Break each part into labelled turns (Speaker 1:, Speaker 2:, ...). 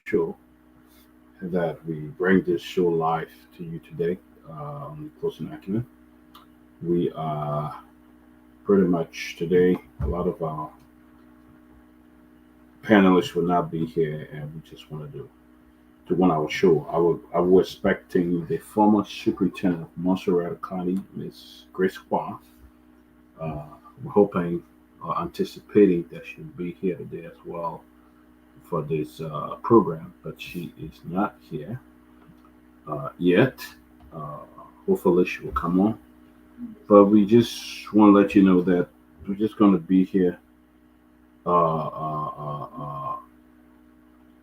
Speaker 1: show that we bring this show live to you today on Closing Acumen. We are pretty much today, a lot of our panelists will not be here, and we just want to do to 1 hour show. I was expecting the former superintendent of Montserrat County, Miss Grace Guar. We're hoping, anticipating that she'll be here today as well for this program, but she is not here yet. Uh, Hopefully, she will come on. But we just want to let you know that we're just going to be here. Uh, uh, uh, uh,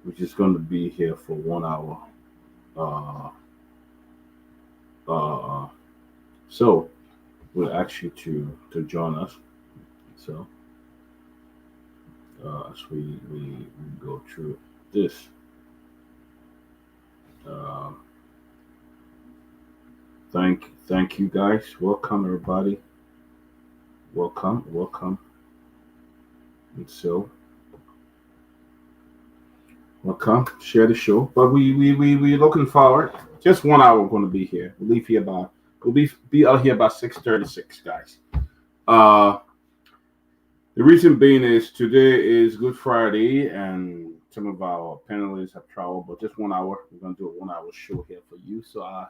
Speaker 1: we're just going to be here for 1 hour. Uh, uh, so we'll ask you to join us. So as we go through this, uh, thank you guys. Welcome everybody. Welcome. And so welcome. Share the show. But we looking forward. Just 1 hour. We're going to be here. We'll be out here about 6:36, guys. Uh, the reason being is today is Good Friday, and some of our panelists have traveled. But just 1 hour. We're going to do a 1 hour show here for you. So I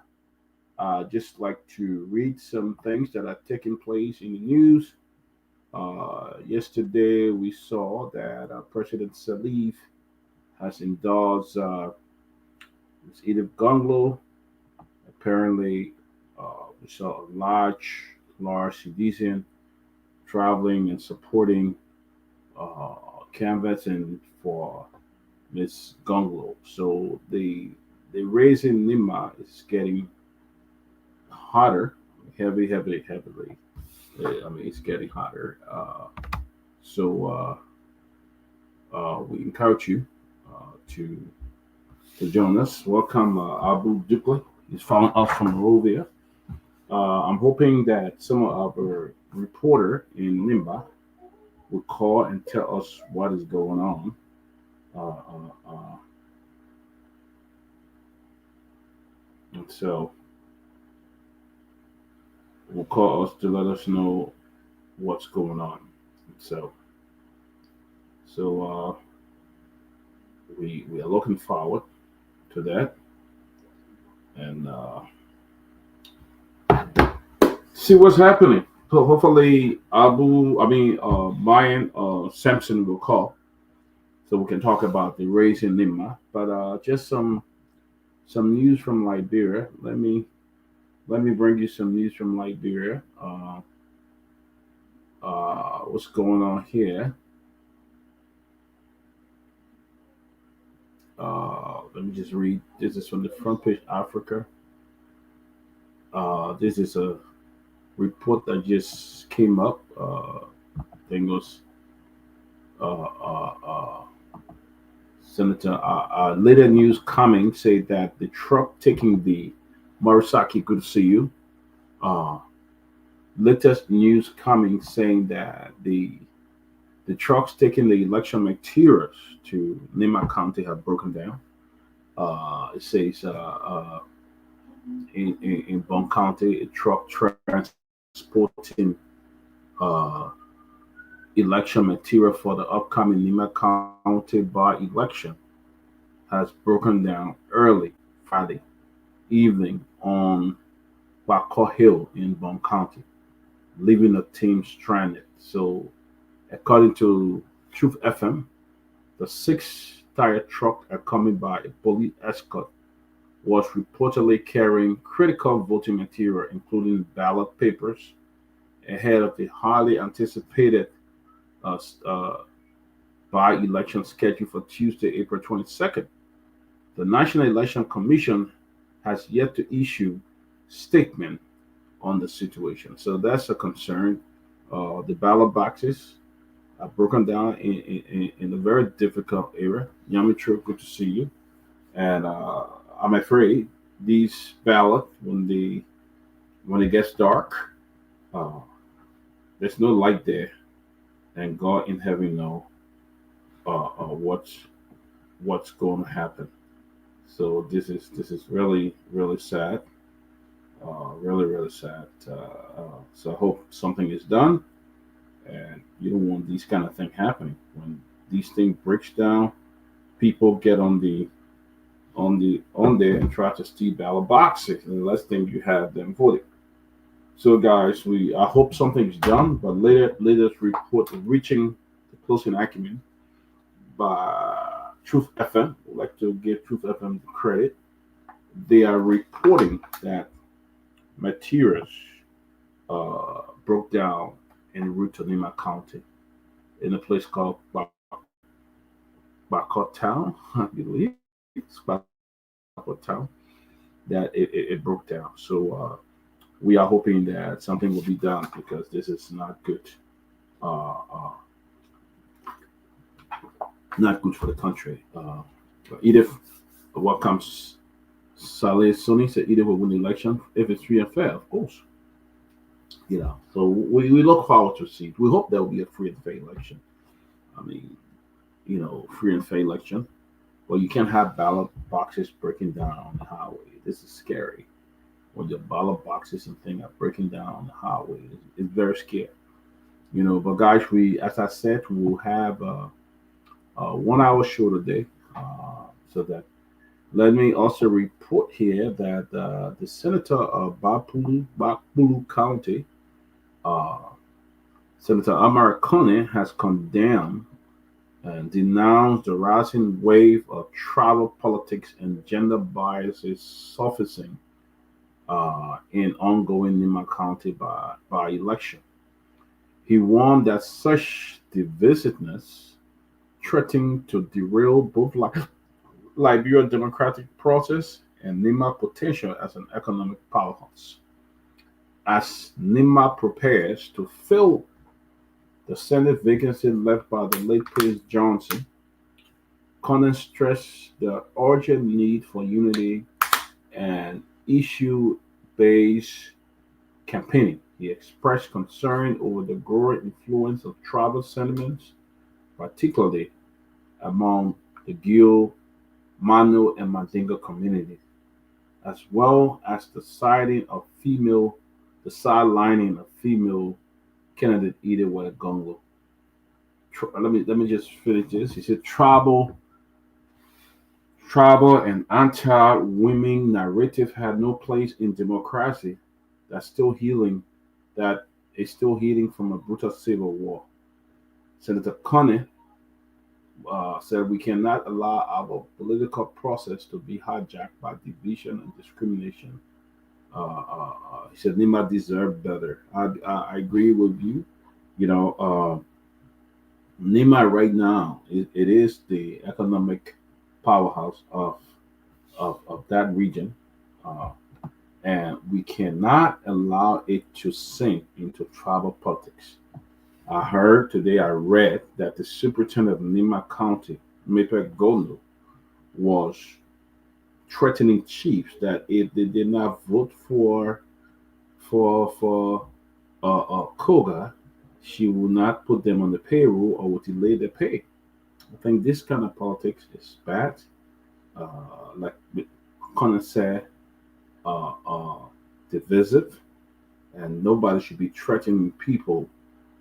Speaker 1: just like to read some things that are taking place in the news. Yesterday, we saw that President Salif has endorsed Ms. Edith Gongloe. Apparently, we saw a large citizen traveling and supporting uh, canvassing for Ms. Gongloe. So the race in Nima is getting hotter, heavily. I mean, it's getting hotter. So we encourage you to join us. Welcome, Abu Dukla. He's following us from Monrovia. I'm hoping that some of our reporter in Nimba will call and tell us what is going on. And so will call us to let us know what's going on. So so we are looking forward to that, and see what's happening. So hopefully Mayan Sampson will call so we can talk about the race in Lima. But just some news from Liberia. Let me bring you some news from Liberia. What's going on here? Let me just read. This is from the front page Africa. This is a report that just came up. I think it was uh, uh, uh, Senator. Later news coming say that the truck taking the Morisaki, good to see you. Uh, Latest news coming saying that the trucks taking the election materials to Nima County have broken down. It says in Bone County, a truck transporting uh, election material for the upcoming Nima County by election has broken down early Friday evening on Bako Hill in Bone County, leaving the team stranded. So, according to Truth FM, the six-tire truck accompanied by a police escort was reportedly carrying critical voting material, including ballot papers, ahead of the highly anticipated uh, uh, by-election scheduled for Tuesday, April 22nd. The National Election Commission has yet to issue statement on the situation, so that's a concern. The ballot boxes are broken down in a very difficult area. Yamicho, good to see you. And I'm afraid these ballots, when it gets dark, uh, there's no light there, and God in heaven know uh, uh, what's what's going to happen. So this is really sad, really sad. So I hope something is done, and you don't want these kind of thing happening. When these things breaks down, people get on there and try to steal ballot boxes, and the last thing you have them voting. So guys, we I hope something's done, but latest report reaching the closing acumen by Truth FM. Would like to give Truth FM the credit. They are reporting that materials broke down en route to Lima County in a place called Bakot Town, I believe. It's Bakot Town that it broke down. So we are hoping that something will be done because this is not good for the country. Edith welcomes Saleh Sunni said Edith will win the election if it's free and fair, of course. So we look forward to see. We hope there will be a free and fair election. I mean, free and fair election. But you can't have ballot boxes breaking down on the highway. This is scary. When your ballot boxes and things are breaking down on the highway, it's very scary. But guys, as I said, we will have a 1 hour show today. So that let me also report here that the senator of Bakpulu County, uh, Senator Amarikone, has condemned and denounced the rising wave of tribal politics and gender biases surfacing in ongoing Nima County by election. He warned that such divisiveness threatening to derail both Liberia democratic process and Nima potential as an economic powerhouse. As Nima prepares to fill the Senate vacancy left by the late Prince Johnson, Conan stressed the urgent need for unity and issue-based campaigning. He expressed concern over the growing influence of tribal sentiments, particularly among the Gill, Mano, and Mandingo communities, as well as the sidelining of female candidate Kehleboe Gongloe. Let me just finish this. He said tribal and anti-women narrative had no place in democracy. That's still healing. That is still healing from a brutal civil war. Senator Connie said we cannot allow our political process to be hijacked by division and discrimination. He said Nima deserved better. I agree with you. You know, Nima right now it is the economic powerhouse of that region, uh, and we cannot allow it to sink into tribal politics. I read that the superintendent of Nima County, Mepek Gondo, was threatening chiefs that if they did not vote for Koga, she will not put them on the payroll or will delay their pay. I think this kind of politics is bad. Like Connor said, uh, uh, divisive, and nobody should be threatening people,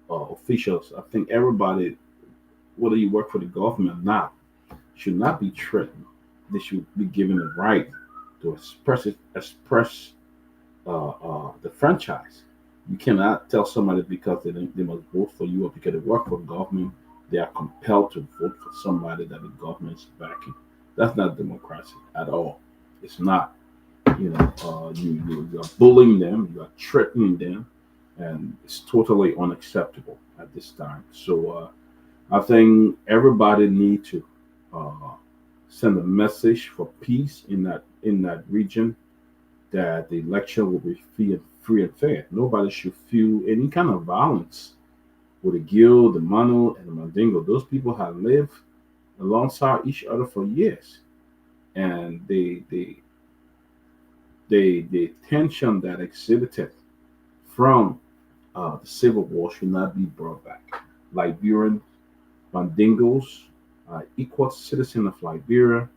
Speaker 1: officials. I think everybody, whether you work for the government or not, should not be threatened. They should be given the right to express the franchise. You cannot tell somebody because they must vote for you or because they work for the government, they are compelled to vote for somebody that the government is backing. That's not democracy at all. It's not. You are bullying them, you are threatening them, and it's totally unacceptable at this time. So I think everybody need to uh, send a message for peace in that region that the election will be free and fair. Nobody should feel any kind of violence with the Gil, the Mano, and the Mandingo. Those people have lived alongside each other for years, and the tension that exhibited from the Civil War should not be brought back. Liberian Mandingos, equal citizen of Liberia.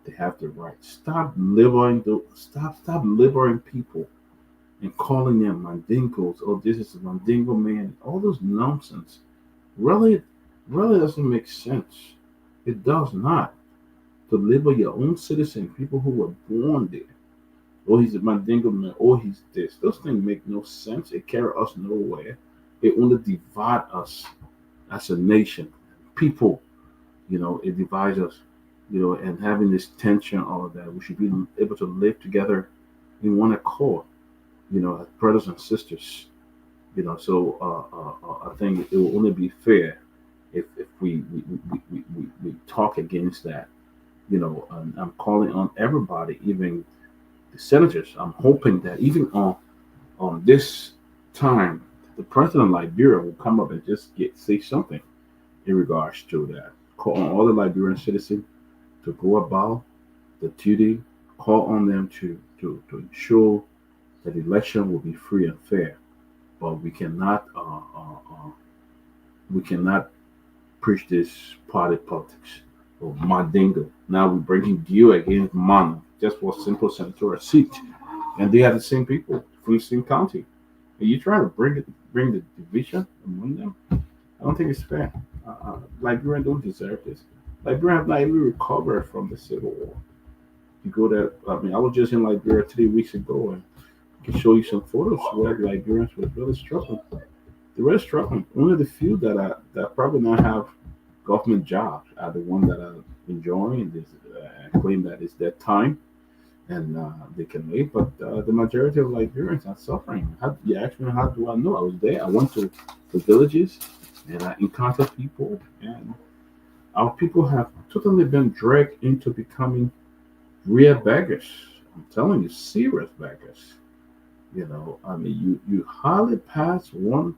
Speaker 1: They have the right. Stop labeling people and calling them mandingos. Oh, this is a mandingo man. All those nonsense really, really doesn't make sense. It does not. To label your own citizen, people who were born there. Oh, he's a mandingo man. Oh, he's this. Those things make no sense. It carry us nowhere. It only divide us as a nation. People, it divides us. And having this tension, all of that, we should be able to live together in one accord. As brothers and sisters. So I think it will only be fair if we talk against that. And I'm calling on everybody, even the senators. I'm hoping that even on this time, the president of Liberia will come up and just say something in regards to that. Call on all the Liberian citizens to go about the duty. Call on them to ensure that the election will be free and fair. But we cannot preach this party politics or Mandingo. Now we're bringing Dio against Mana just for a simple senatorial seat, and they are the same people from the same county. And you try to bring the division among them. I don't think it's fair. Liberians don't deserve this. Liberians have not even recovered from the civil war. You go there. I mean, I was just in Liberia 3 weeks ago, and I can show you some photos where Liberians were really struggling. They were struggling. Only the few that probably not have government jobs are the ones that are enjoying this, claim that it's their time and they can live. But the majority of Liberians are suffering. You ask me, how do I know? I was there. I went to the villages and I encountered people, and our people have totally been dragged into becoming real beggars. I'm telling you, serious beggars. I mean, you hardly pass one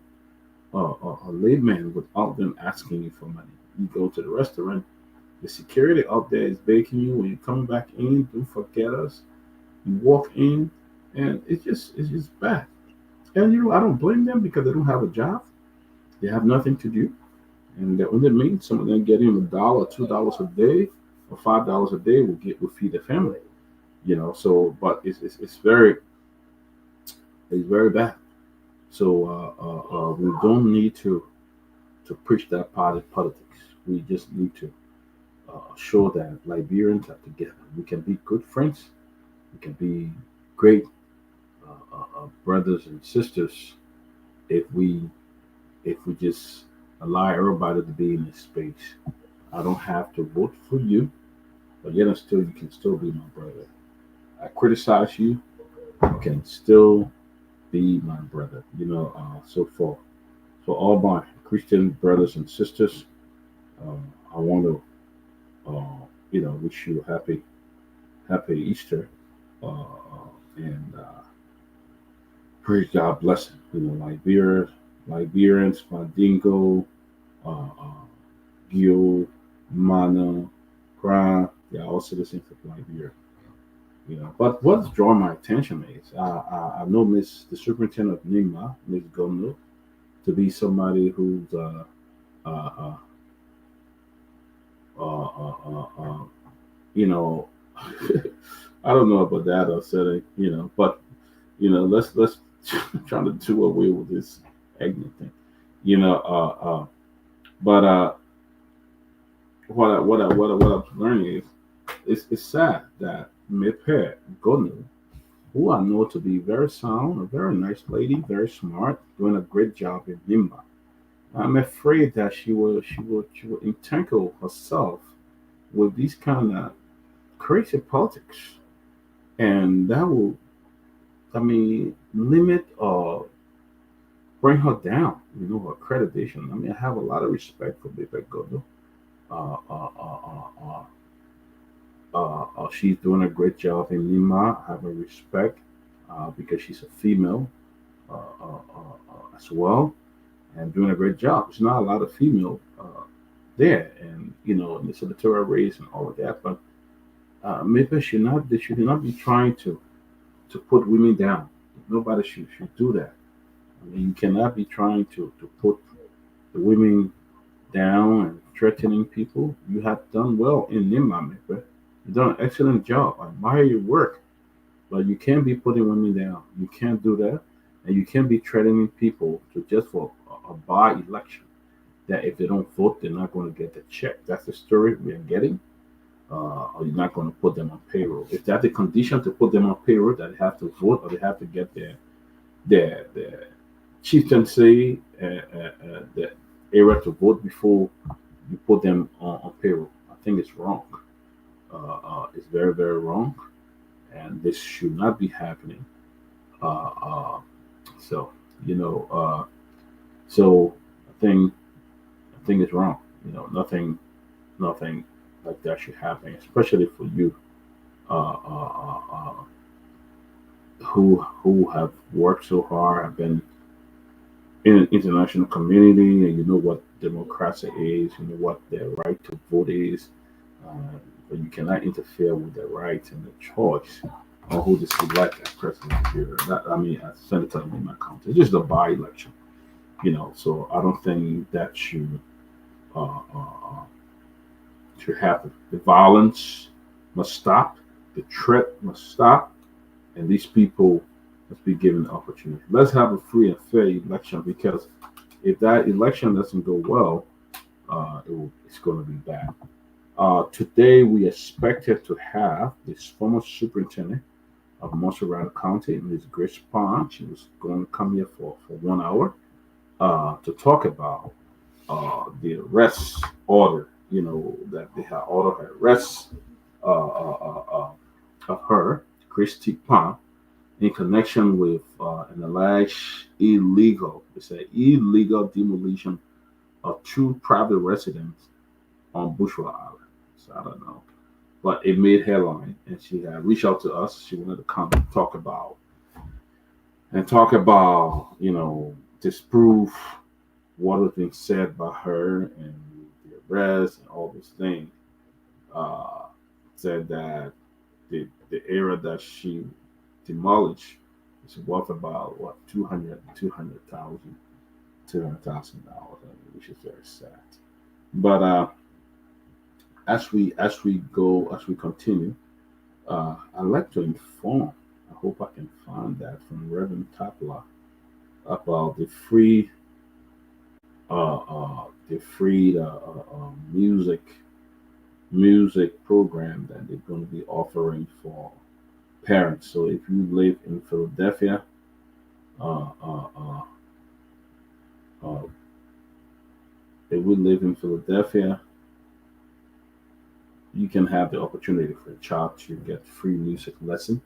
Speaker 1: a layman without them asking you for money. You go to the restaurant, the security up there is begging you when you come back in. Don't forget us. You walk in, and it's just bad. And I don't blame them because they don't have a job. They have nothing to do, and that only means some of them getting $1, $2 a day, or $5 a day will feed the family. So but it's very bad. So we don't need to preach that part of politics. We just need to show that Liberians are together. We can be good friends. We can be great brothers and sisters if we just allow everybody to be in this space. I don't have to vote for you, but yet and still you can still be my brother. I criticize you, you can still be my brother. So for all my Christian brothers and sisters, I want to wish you a happy Easter, and praise God blessing. Liberians, Mandingo, Gio, Mana, Kra, they are all citizens of Liberia. But what's drawn my attention is I know the superintendent of NIMA, Miss Gongloe, to be somebody who's uh, uh, you know, I don't know about that or setting, but let's try to do away with this ignorant thing, you know. But what I'm learning is it's sad that Mepe Gonu, who I know to be very sound, a very nice lady, very smart, doing a great job in Nimba. I'm afraid that she will entangle herself with these kind of crazy politics, and that will, I mean, limit or bring her down. Her accreditation. I mean, I have a lot of respect for Bebe Godo. Uh, uh, uh, uh, uh, she's doing a great job in Lima. I have a respect because she's a female as well, and doing a great job. There's not a lot of female there, and in the senatorial race and all of that. But maybe they should not be trying to put women down. Nobody should do that. I mean, you cannot be trying to put the women down and threatening people, you have done well in Nimame. You've done an excellent job. I admire your work. But you can't be putting women down. You can't do that. And you can't be threatening people to just for a by election that if they don't vote, they're not going to get the check. That's the story we are getting. Or you're not going to put them on payroll. If that's the condition to put them on payroll, that they have to vote or they have to get their chieftaincy, the area to vote before you put them on payroll. I think it's wrong. It's very, very wrong, and this should not be happening. Uh, uh, so you know, so I think it's wrong. Nothing like that should happen, especially for you, who have worked so hard, have been in an international community, and you know what democracy is, you know what their right to vote is, uh, but you cannot interfere with their rights and the choice on who to select as president here. That, I mean, as senator in my county, it's just a by-election, So I don't think that should happen. The violence must stop. The threat must stop, and these people must be given the opportunity. Let's have a free and fair election because if that election doesn't go well, it's going to be bad. Today, we expected to have this former superintendent of Monterey County, Ms. Grace Pond. She was going to come here for 1 hour to talk about the arrest order, that they had ordered her arrest of her, Christy Pond, in connection with an alleged illegal demolition of two private residences on Bushra Island. So I don't know, but it made headline, and she had reached out to us. She wanted to come and talk about, disprove what was being said by her and the arrest and all those things. Uh, Said that the area that she demolished is worth about what 200,000 dollars, which is very sad. But as we continue, I'd like to inform. I hope I can find that from Reverend Tapla about the free music program that they're going to be offering for parents. So if you live in Philadelphia, uh, uh, uh, uh, if we live in Philadelphia, you can have the opportunity for a child to get free music lesson,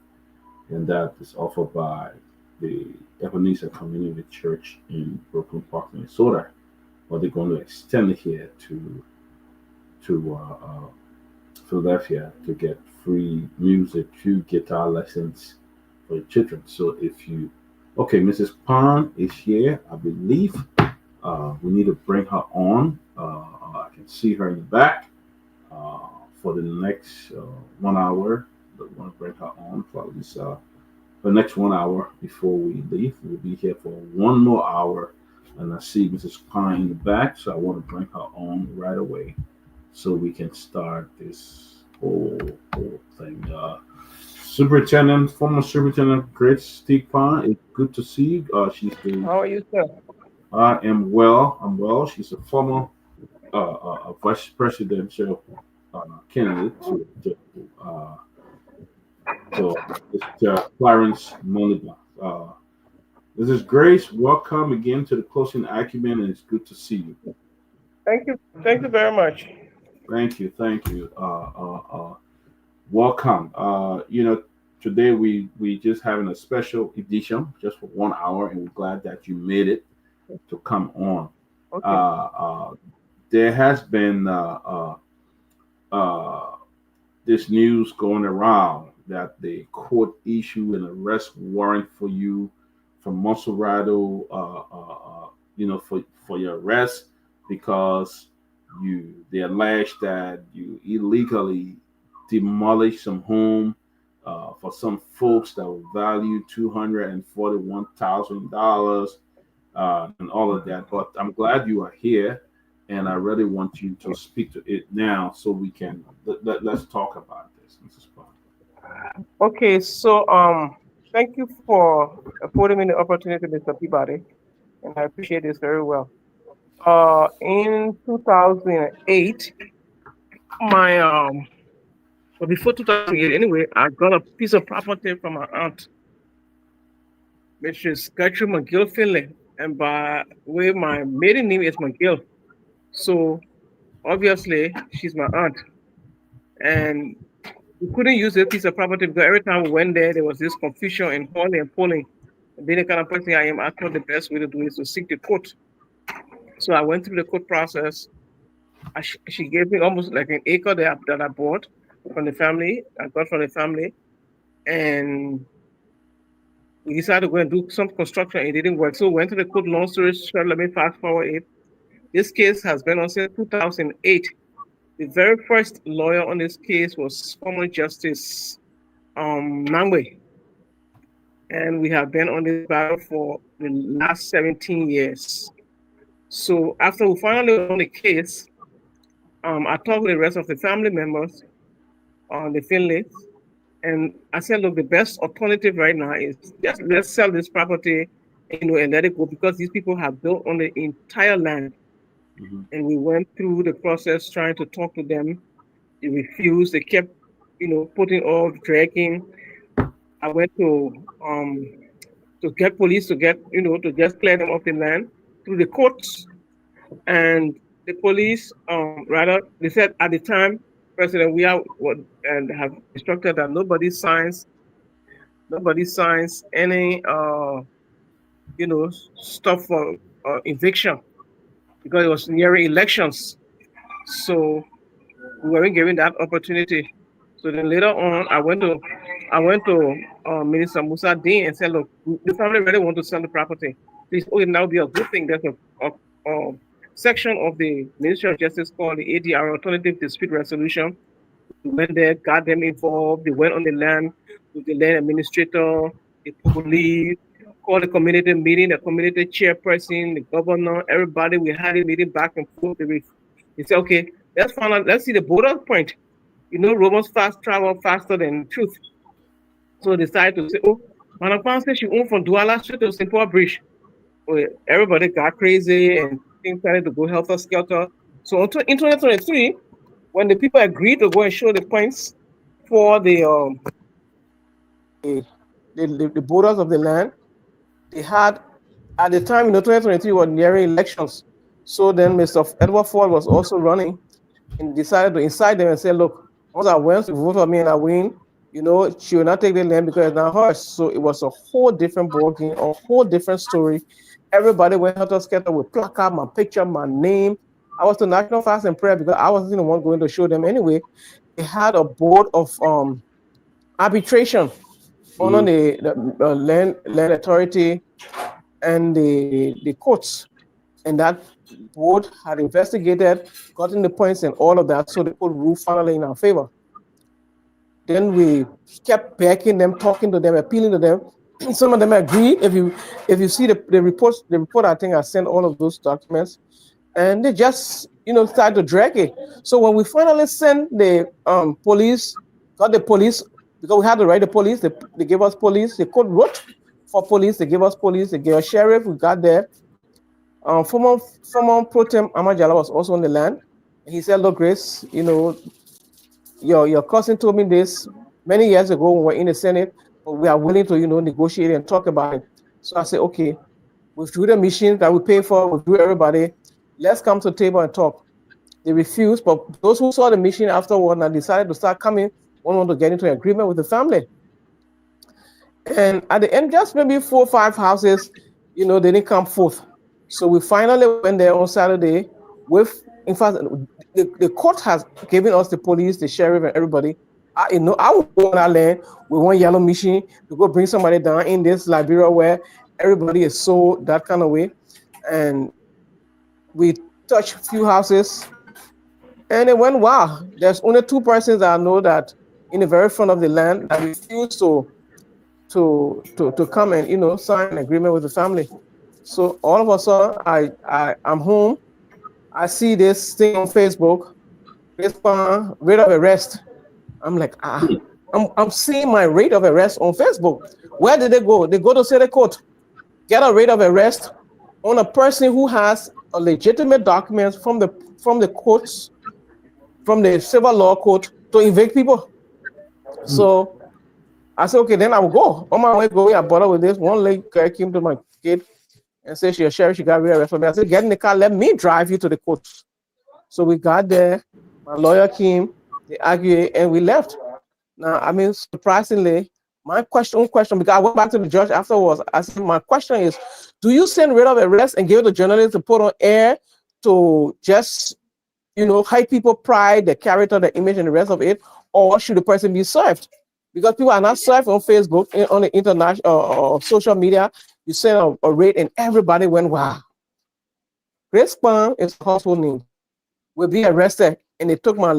Speaker 1: and that is offered by the Ebenezer Community Church in Brooklyn Park, Minnesota. But they're going to extend it here to Philadelphia to get free music, two guitar lessons for the children. So okay, Mrs. Pond is here, I believe. We need to bring her on. I can see her in the back for the next 1 hour. But we want to bring her on for at least the next 1 hour before we leave. We'll be here for 1 more hour. And I see Mrs. Pine in the back, so I want to bring her on right away so we can start this whole thing. Former Superintendent Grace Steve Pine, it's good to see you.
Speaker 2: How are you, sir?
Speaker 1: I am well. I'm well. She's a former vice presidential candidate to Clarence Moniba. This is Grace. Welcome again to the closing argument, and it's good to see you.
Speaker 2: Thank you very much.
Speaker 1: Thank you. Welcome. Today we just having a special edition just for 1 hour, and we're glad that you made it to come on.
Speaker 2: Okay.
Speaker 1: There has been this news going around that the court issued an arrest warrant for you from Monserrato, for your arrest because they allege that you illegally demolished some home for some folks that were valued $241,000 and all of that. But I'm glad you are here, and I really want you to speak to it now so we can let's talk about this, Mrs. Bond.
Speaker 2: Okay, so thank you for affording me the opportunity, Mr. Peabody, and I appreciate this very well. In 2008, my but before 2008, anyway, I got a piece of property from my aunt, which is Gertrude McGill Finley, and by way my maiden name is McGill. So obviously she's my aunt, and we couldn't use this piece of property because every time we went there, there was this confusion and hauling and pulling. And being the kind of person I am, I thought the best way to do is to seek the court. So I went through the court process. She gave me almost like an acre that I bought from the family. I got from the family, and we decided to go and do some construction. It didn't work, so we went to the court. Long story short, let me fast forward it. This case has been on since 2008. The very first lawyer on this case was former Justice Nangwe, and we have been on this battle for the last 17 years. So after we finally won the case, I talked with the rest of the family members on the Finleys, and I said, look, the best alternative right now is just let's sell this property, and let it go, because these people have built on the entire land.
Speaker 1: Mm-hmm.
Speaker 2: And we went through the process trying to talk to them. They refused. They kept, putting off, dragging. I went to get police to just clear them off the land through the courts. And the police, rather, they said at the time, President, we are and have instructed that nobody signs any stuff for eviction, because it was nearing elections. So we weren't given that opportunity. So then later on, I went to Minister Musa Dean and said, look, the family really want to sell the property. Please, now be a good thing. There's a section of the Ministry of Justice called the ADR, Alternative Dispute Resolution. We went there, got them involved. They went on the land with the land administrator, the police, called the community meeting, the community chairperson, the governor, everybody. We had a meeting back and forth. They said, okay, let's find out, let's see the border point. Romans fast travel faster than truth. So they decided to say, oh, Manakwan said she owned from Douala Street to St. Paul Bridge. Well, everybody got crazy and things started to go helter skelter. So in 2023, when the people agreed to go and show the points for the borders of the land, they had, at the time, 2023 was nearing elections. So then Mr. Edward Ford was also running and decided to incite them and say, look, once I win, if you vote for me and I win, she will not take the land because it's not hers. So it was a whole different ballgame, a whole different story. Everybody went helter skelter with placard, my picture, my name. I was to national fast and prayer because I wasn't the one going to show them anyway. They had a board of arbitration on the land authority and the courts, and that board had investigated, gotten the points and all of that, so they could rule finally in our favor. Then we kept backing them, talking to them, appealing to them. Some of them agreed. If you see the report, I think I sent all of those documents, and they just started to drag it. So when we finally sent the police, got the police, because we had to write the police, they gave us police. The court wrote for police. They gave us police. They gave us sheriff. We got there. Former pro tem Ahmad Jallah was also on the land. He said, look, Grace, your cousin told me this many years ago when we were in the Senate, but we are willing to, negotiate and talk about it. So I said, okay, withdrew the machines that we pay for, withdrew everybody. Let's come to the table and talk. They refused, but those who saw the mission afterward and decided to start coming, wanted to get into an agreement with the family. And at the end, just maybe 4 or 5 houses, they didn't come forth. So we finally went there on Saturday with, in fact, the court has given us the police, the sheriff, and everybody. I would go on our land with one yellow machine to go bring somebody down in this Liberia where everybody is so that kind of way. And we touched a few houses, and it went wow. There's only 2 persons that I know that in the very front of the land that refused to come and sign an agreement with the family. So all of a sudden, I'm home. I see this thing on Facebook, rate of arrest. I'm like, I'm seeing my rate of arrest on Facebook. Where did they go? They go to city court, get a rate of arrest on a person who has a legitimate document from the courts, from the civil law court to evict people. So I said, okay, then I will go. On my way going, I bought up with this. One lady came to my gate and said, she a sheriff, she got rearrested for me. I said, get in the car, let me drive you to the courts. So we got there. My lawyer came, they argued, and we left. Now, I mean, surprisingly, my question, because I went back to the judge afterwards. I said, my question is, do you send writ of arrest and give it to journalists to put on air to just, hide people pride, the character, the image, and the rest of it, or should the person be served? Because people are not served on Facebook, on the international or social media. You send a rate and everybody went, wow. Grace Pan is a household name. Will be arrested, and they took my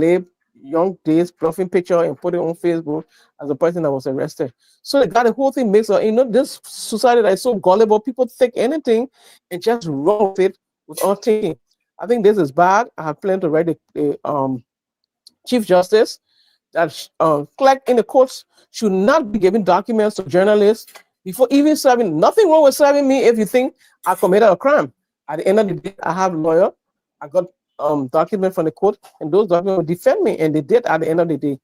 Speaker 2: young days bluffing picture and put it on Facebook as a person that was arrested. So they got the whole thing mixed up. This society that is so gullible, people think anything and just run with it without thinking. I think this is bad. I have planned to write the Chief Justice that clerk in the courts should not be giving documents to journalists before even serving. Nothing wrong with serving me if you think I committed a crime. At the end of the day, I have a lawyer. I got document from the court, and those documents will defend me, and they did at the end of the day.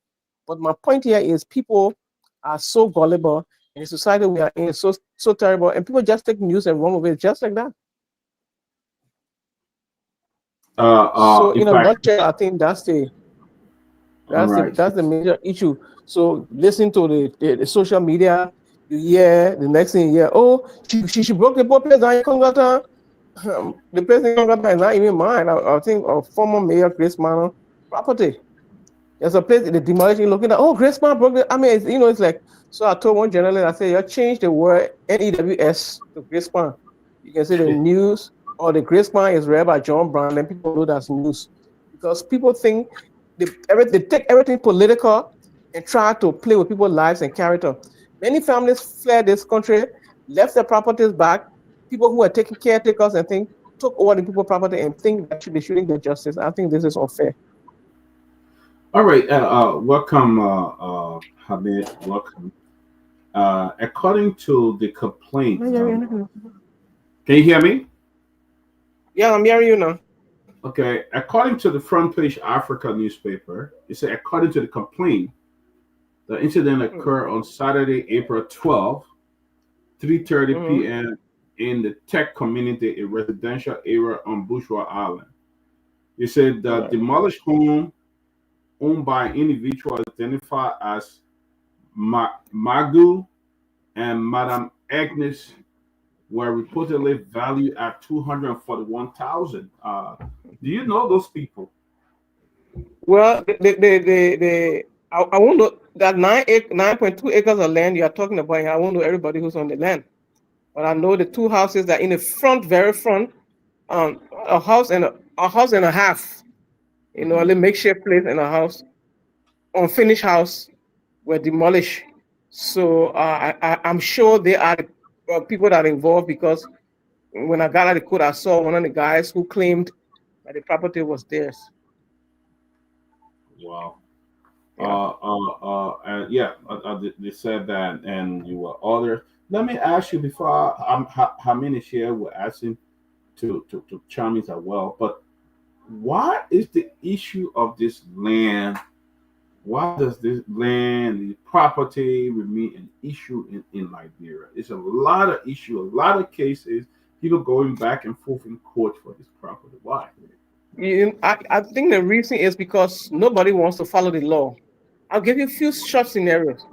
Speaker 2: But my point here is people are so gullible, and the society we are in is so terrible, and people just take news and run with it just like that. So in a nutshell, I think that's the major issue. So listen to the social media, you hear the next thing you hear, oh, she broke the place down in Congata. The place in Congata is not even mine. I think of former mayor Grace Manor property. There's a place the demolition looking at, oh, Grace Manor broke it. I mean, it's like, so I told one journalist, I said, you change the word NEWS to Grace Manor. You can say the news or the Grace Manor is read by John Brown, and people know that's news. Because people think they take everything political and try to play with people's lives and character. Many families fled this country, left their properties back. People who are taking caretakers and things took over the people's property and think that they shouldn't get justice. I think this is unfair.
Speaker 1: All right. Welcome, Hamid. Welcome. According to the complaint, can you hear me?
Speaker 2: Yeah, I'm hearing you now.
Speaker 1: Okay. According to the Front Page Africa newspaper, it said, according to the complaint, the incident occurred on Saturday, April 12th, 3:30 p.m. in the tech community, a residential area on Bourgeois Island. It said the demolished home owned by individuals identified as Magu and Madame Agnes were reportedly valued at $241,000. Do you know those people?
Speaker 2: Well, I won't know that 9.2 acres of land you are talking about. I won't know everybody who's on the land, but I know the two houses that in the front, very front, a house and a half, a little makeshift place and a house, unfinished house, were demolished. So I'm sure they are people that are involved, because when I got out of the court, I saw one of the guys who claimed that the property was theirs.
Speaker 1: Wow. And they said that, and you were others. Let me ask you before how many here were asking to chime in as well. But what is the issue of this land? Why does this land, the property, remain an issue in Liberia? It's a lot of issue, a lot of cases, people going back and forth in court for this property. Why?
Speaker 2: I think the reason is because nobody wants to follow the law. I'll give you a few short scenarios.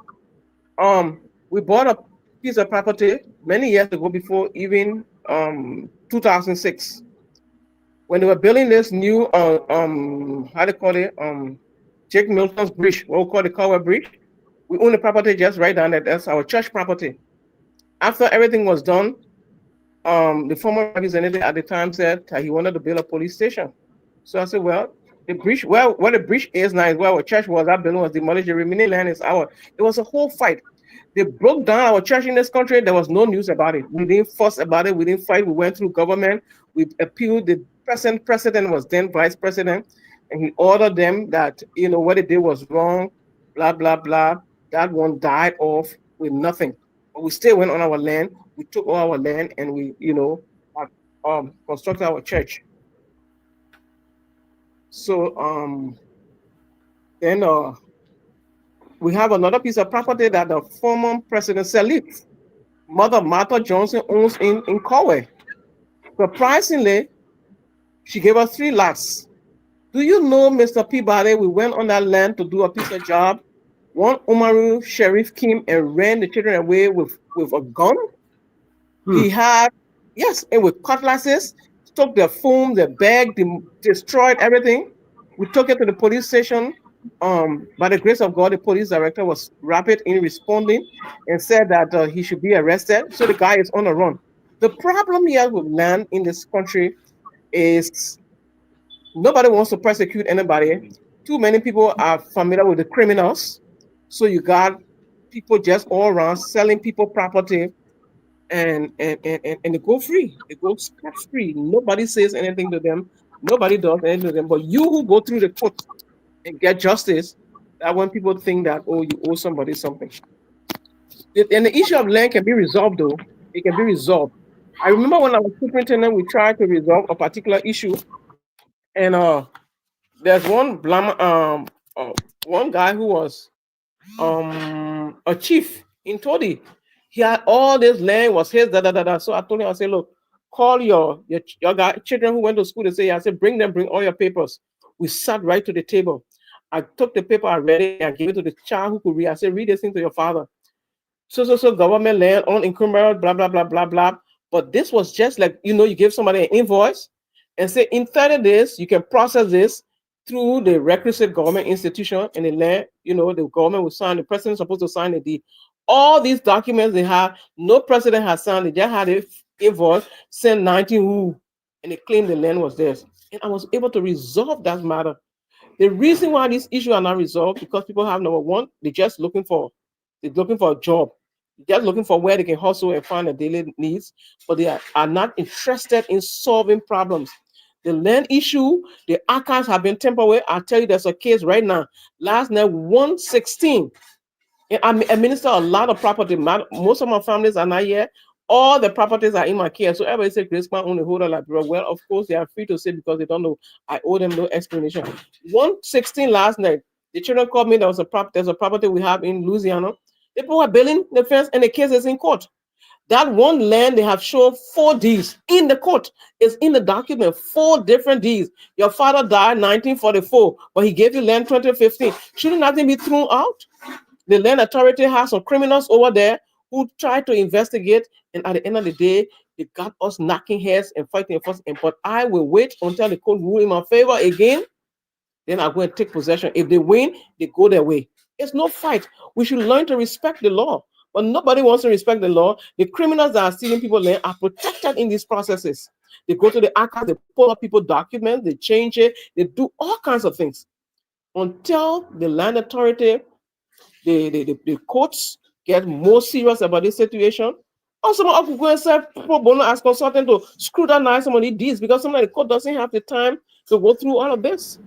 Speaker 2: We bought a piece of property many years ago, before even 2006, when they were building this new how do you call it, Jake Milton's bridge, what we call the Garguah bridge. We own the property just right down there. That's our church property. After everything was done, the former representative at the time said that he wanted to build a police station. So I said, well, the bridge, where the bridge is now is where our church was. That building was demolished. The remaining land is ours. It was a whole fight. They broke down our church in this country. There was no news about it. We didn't fuss about it. We didn't fight. We went through government. We appealed. president was then vice president, and he ordered them that, what they did was wrong, blah, blah, blah. That one died off with nothing. But we still went on our land. We took all our land and we, constructed our church. So then we have another piece of property that the former President Sirleaf's mother, Martha Johnson, owns in Kauai. Surprisingly, she gave us 3 lots. Do you know, Mr. Peabody, we went on that land to do a piece of job. One Umaru sheriff came and ran the children away with a gun. He had, and with cutlasses, took their phone, their bag, destroyed everything. We took it to the police station. By the grace of God, the police director was rapid in responding and said that he should be arrested. So the guy is on the run. The problem here with land in this country is nobody wants to persecute anybody. Too many people are familiar with the criminals. So you got people just all around selling people property and they go free. They go scot-free. Nobody says anything to them. Nobody does anything to them. But you who go through the court and get justice, that when people think that, oh, you owe somebody something. And the issue of land can be resolved, though. It can be resolved. I remember when I was superintendent, we tried to resolve a particular issue. And there's one guy who was a chief in Todi. He had all this land, was his, So I told him, I said, look, call your children who went to school. They say, I said, bring all your papers. We sat right to the table. I took the paper, I read it, I gave it to the child who could read. I said, read this thing to your father. So government land, unencumbered, blah, blah, blah, blah, blah. But this was just like, you give somebody an invoice and say, in 30 days, you can process this through the requisite government institution, and the land, the government will sign, the president is supposed to sign the deed. All these documents they have, no president has signed, they just had an invoice, sent 19 who, and they claimed the land was theirs. And I was able to resolve that matter. The reason why these issues are not resolved, because people have, number one, they're looking for a job. They're just looking for where they can hustle and find their daily needs, but they are not interested in solving problems. The land issue, the archives have been tampered with. I'll tell you, there's a case right now. Last night, 116. And I administer a lot of property. Most of my families are not here. All the properties are in my care. So everybody say, Grace Man only hold a library. Well, of course, they are free to say because they don't know. I owe them no explanation. 116 last night. The children called me. There's a property we have in Louisiana. People are building the fence and the case is in court. That one land, they have shown 4 deeds in the court. It's in the document, 4 different deeds. Your father died 1944, but he gave you land 2015. Shouldn't nothing be thrown out? The land authority has some criminals over there who tried to investigate, and at the end of the day, they got us knocking heads and fighting first. But I will wait until the court rule in my favor again. Then I'm going to take possession. If they win, they go their way. It's no fight. We should learn to respect the law. But nobody wants to respect the law. The criminals that are stealing people's land are protected in these processes. They go to the archives, they pull up people's documents, they change it, they do all kinds of things. Until the land authority, the courts get more serious about this situation. Or someone could go and say pro bono as consultant to scrutinize some of these deeds because sometimes the court doesn't have the time to go through all of this.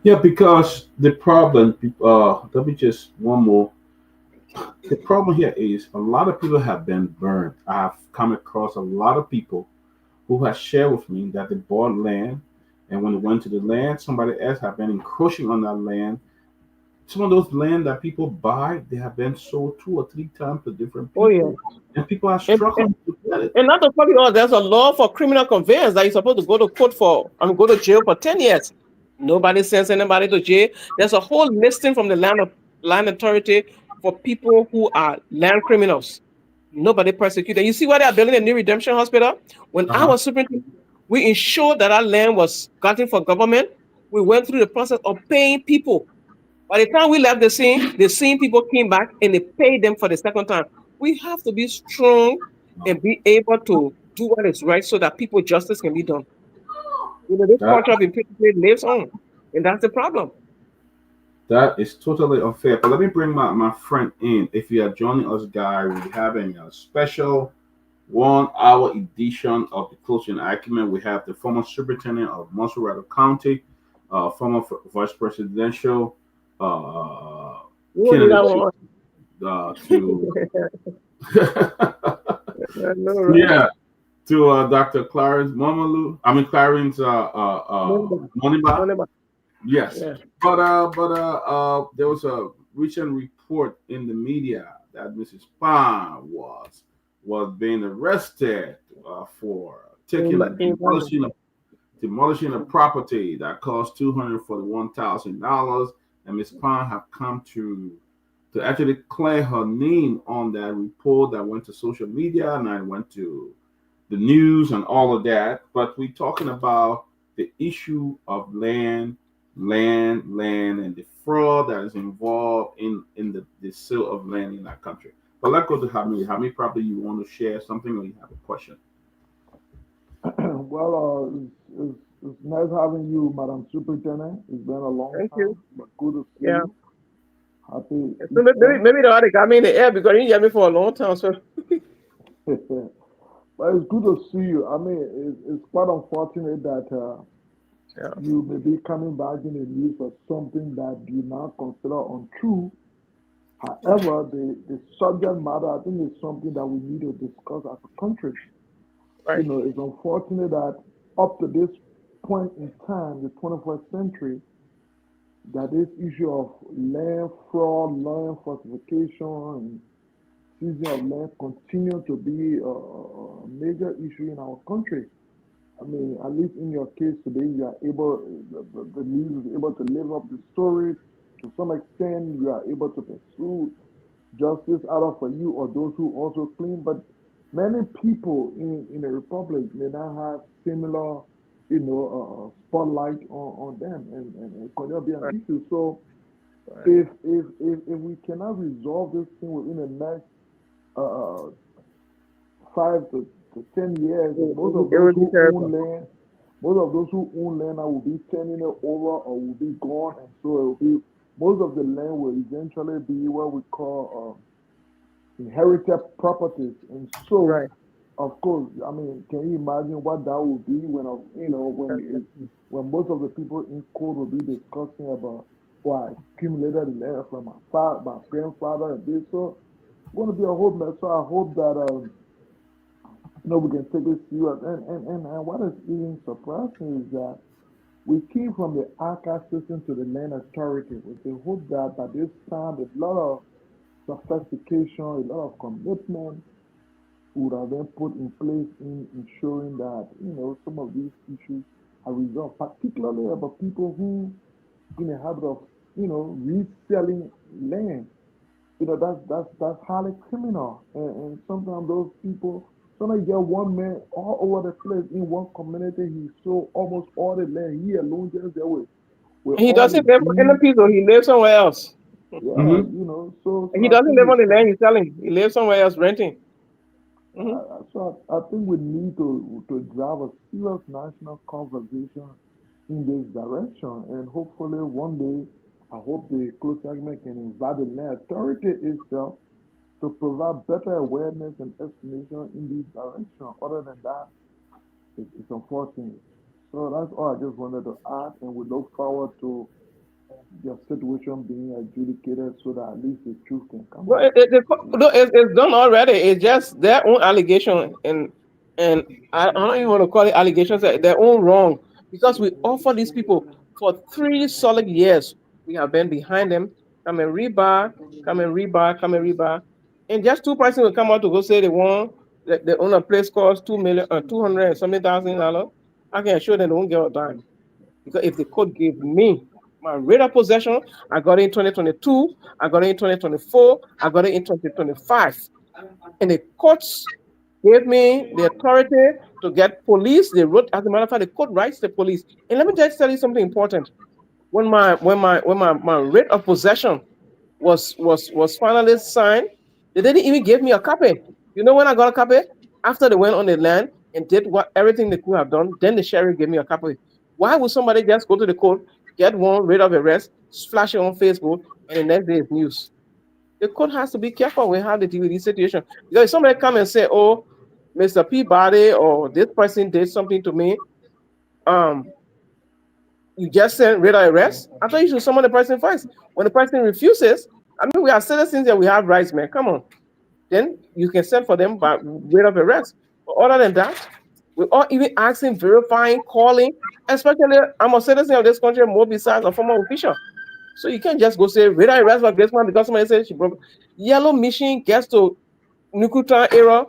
Speaker 1: Yeah, because the problem, let me just one more. The problem here is a lot of people have been burned. I have come across a lot of people who have shared with me that they bought land, and when they went to the land, somebody else have been encroaching on that land. Some of those land that people buy, they have been sold 2 or 3 times to different people.
Speaker 2: Oh, yeah.
Speaker 1: And people are struggling to get it.
Speaker 2: And not to tell you, there's a law for criminal conveyance that you're supposed to go to court for, go to jail for 10 years. Nobody sends anybody to jail. There's a whole listing from the land authority for people who are land criminals. Nobody persecuted. You see why they are building a new redemption hospital? When I was superintendent, we ensured that our land was gotten for government. We went through the process of paying people. By the time we left the same people came back and they paid them for the second time. We have to be strong and be able to do what is right so that people justice can be done. This culture of impunity lives on, and that's the problem.
Speaker 1: That is totally unfair. But let me bring my friend in. If you are joining us, guys, we're having a special 1 hour edition of the Closing Argument. We have the former superintendent of Monterey County, former vice presidential
Speaker 2: You only that
Speaker 1: candidate
Speaker 2: one.
Speaker 1: to
Speaker 2: I know, right?
Speaker 1: yeah, to Dr. Clarence Momalu. I mean Clarence
Speaker 2: Money,
Speaker 1: Moniba.
Speaker 2: money,
Speaker 1: Yes,
Speaker 2: yeah.
Speaker 1: but there was a recent report in the media that Mrs. Pan was being arrested for taking a
Speaker 2: Imagine.
Speaker 1: demolishing a property that cost $241,000, and Ms. Pan have come to actually clear her name on that report that went to social media and I went to the news and all of that. But we're talking about the issue of land, and the fraud that is involved in the sale of land in that country. But let's go to Hamid. Hamid, probably you want to share something or you have a question.
Speaker 3: Well, it's nice having you, Madam Superintendent. It's been a long
Speaker 2: Thank you.
Speaker 3: time, but good to see
Speaker 2: Yeah.
Speaker 3: you. Happy
Speaker 2: So maybe,
Speaker 3: Easter.
Speaker 2: maybe the other got me in the air because you get me for a long time. So
Speaker 3: But it's good to see you. I mean, it's quite unfortunate that
Speaker 2: yeah,
Speaker 3: you may be coming back in the news for something that you now consider untrue. However, the subject matter, I think, is something that we need to discuss as a country.
Speaker 2: right.
Speaker 3: It's unfortunate that up to this point in time, the 21st century, that this issue of land fraud, land falsification, and seizing of land continue to be a major issue in our country. I mean, at least in your case today, you are able, the news is able to live up the story to some extent. You are able to pursue justice either for you or those who also claim. But many people in the republic may not have similar, spotlight on them, and it could not be an
Speaker 2: Right.
Speaker 3: issue. So
Speaker 2: Right.
Speaker 3: if we cannot resolve this thing within the next uh, 5 to 10 years, most of
Speaker 2: It
Speaker 3: those
Speaker 2: would be
Speaker 3: who own
Speaker 2: terrible.
Speaker 3: land, most of those who own land now will be turning it over or will be gone, and so it will be most of the land will eventually be what we call inherited properties, and so
Speaker 2: Right.
Speaker 3: of course, I mean, can you imagine what that would be when when most of the people in court will be discussing about, oh, I accumulated the land from my father, my grandfather, and this, so it's going to be a whole mess. So I hope that we can take it serious. And what is even surprising is that we came from the ACA system to the land authority with the hope that by this time a lot of sophistication, a lot of commitment would have been put in place in ensuring that some of these issues are resolved, particularly about people who in the habit of reselling land. That's highly criminal, and sometimes those people. Sometimes you get one man all over the place in one community. He sold almost all the land. He alone just there with
Speaker 2: And he
Speaker 3: all the
Speaker 2: doesn't live in the
Speaker 3: deeds.
Speaker 2: people. He lives somewhere else.
Speaker 3: Yeah,
Speaker 1: Mm-hmm.
Speaker 3: so
Speaker 2: He
Speaker 3: I
Speaker 2: doesn't
Speaker 3: think
Speaker 2: live on
Speaker 3: it's
Speaker 2: the land he's selling. He lives somewhere else renting. Hmm.
Speaker 3: I think we need to drive a serious national conversation in this direction, and hopefully one day, I hope the closed segment can invite the land authority itself to provide better awareness and explanation in this direction. Other than that, it's unfortunate. So that's all I just wanted to add, and we look forward to your situation being adjudicated so that at least the truth can come
Speaker 2: Well,
Speaker 3: out.
Speaker 2: no, it's done already. It's just their own allegation, and I don't even want to call it allegations. Their own wrong because we offer these people for 3 solid years. We have been behind them. Come and rebar, come and rebar, come and rebar, and just two persons will come out to go say they own a place cost 2 million, 200 and something $1,000. I can assure them they won't get a dime. Because if the court gave me my rate of possession, I got it in 2022, I got it in 2024, I got it in 2025. And the courts gave me the authority to get police. They wrote, as a matter of fact, the court writes the police. And let me just tell you something important. When my rate of possession was finally signed, they didn't even give me a copy. You know when I got a copy? After they went on the land and did what everything they could have done, then the sheriff gave me a copy. Why would somebody just go to the court, get one rate of arrest, flash it on Facebook, and the next day is news? The court has to be careful with how they deal with this situation. Because if somebody come and say, "Oh, Mr. Peabody or this person did something to me, you just send radar arrest. I thought you should summon the person first. When the person refuses, I mean, we are citizens and we have rights, man. Come on. Then you can send for them by radar arrest. But other than that, we're all even asking, verifying, calling, especially I'm a citizen of this country more besides a former official. So you can't just go say radar arrest for this man because somebody said she broke. Yellow mission gets to nuclear era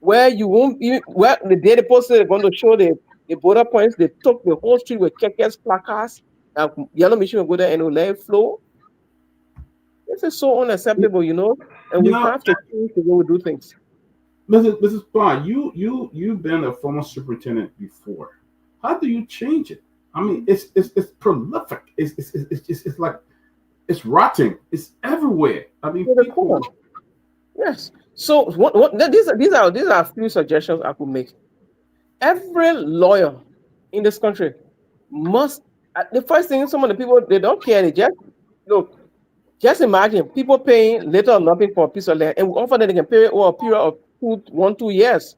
Speaker 2: where you won't even where the day they posted they're going to show the border points, they took the whole street with checkers, placards, yellow machine will go there and will let it flow. This is so unacceptable, and
Speaker 1: You
Speaker 2: we
Speaker 1: know,
Speaker 2: have to change the way we do things.
Speaker 1: Mrs. Bond, you've been a former superintendent before. How do you change it? I mean, it's prolific. It's like it's rotting. It's everywhere. I mean,
Speaker 2: To the
Speaker 1: people.
Speaker 2: core. Yes. So these are a few suggestions I could make. Every lawyer in this country must the first thing some of the people they don't care, they just look. Just imagine people paying little or nothing for a piece of land, and we offer that they can pay over a period of 2 years.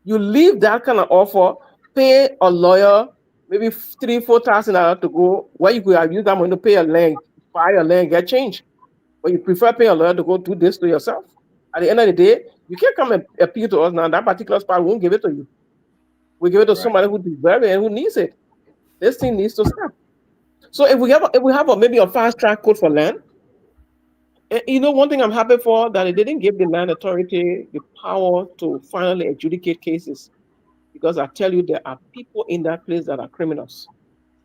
Speaker 2: You leave that kind of offer, pay a lawyer maybe 3,000-4,000 dollars to go where you could have used that money to pay a land, buy a land, get change. But you prefer paying a lawyer to go do this to yourself. At the end of the day, you can't come and appeal to us now. That particular spot won't give it to you. We give it to
Speaker 1: Right.
Speaker 2: somebody who deserves it and who needs it. This thing needs to stop. So if we have maybe a fast track code for land, one thing I'm happy for that it didn't give the land authority the power to finally adjudicate cases because I tell you there are people in that place that are criminals.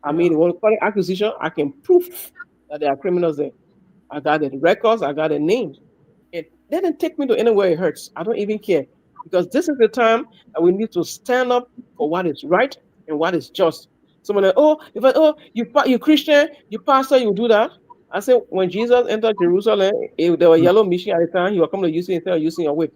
Speaker 2: I
Speaker 1: Yeah.
Speaker 2: mean, when we call it acquisition, I can prove that there are criminals there. I got the records, I got the names. It didn't take me to anywhere it hurts. I don't even care because this is the time that we need to stand up for what is right and what is just. Someone like, you Christian, you pastor, you do that. I said when Jesus entered Jerusalem, there were yellow mission at the time. He was coming to use it instead of using a whip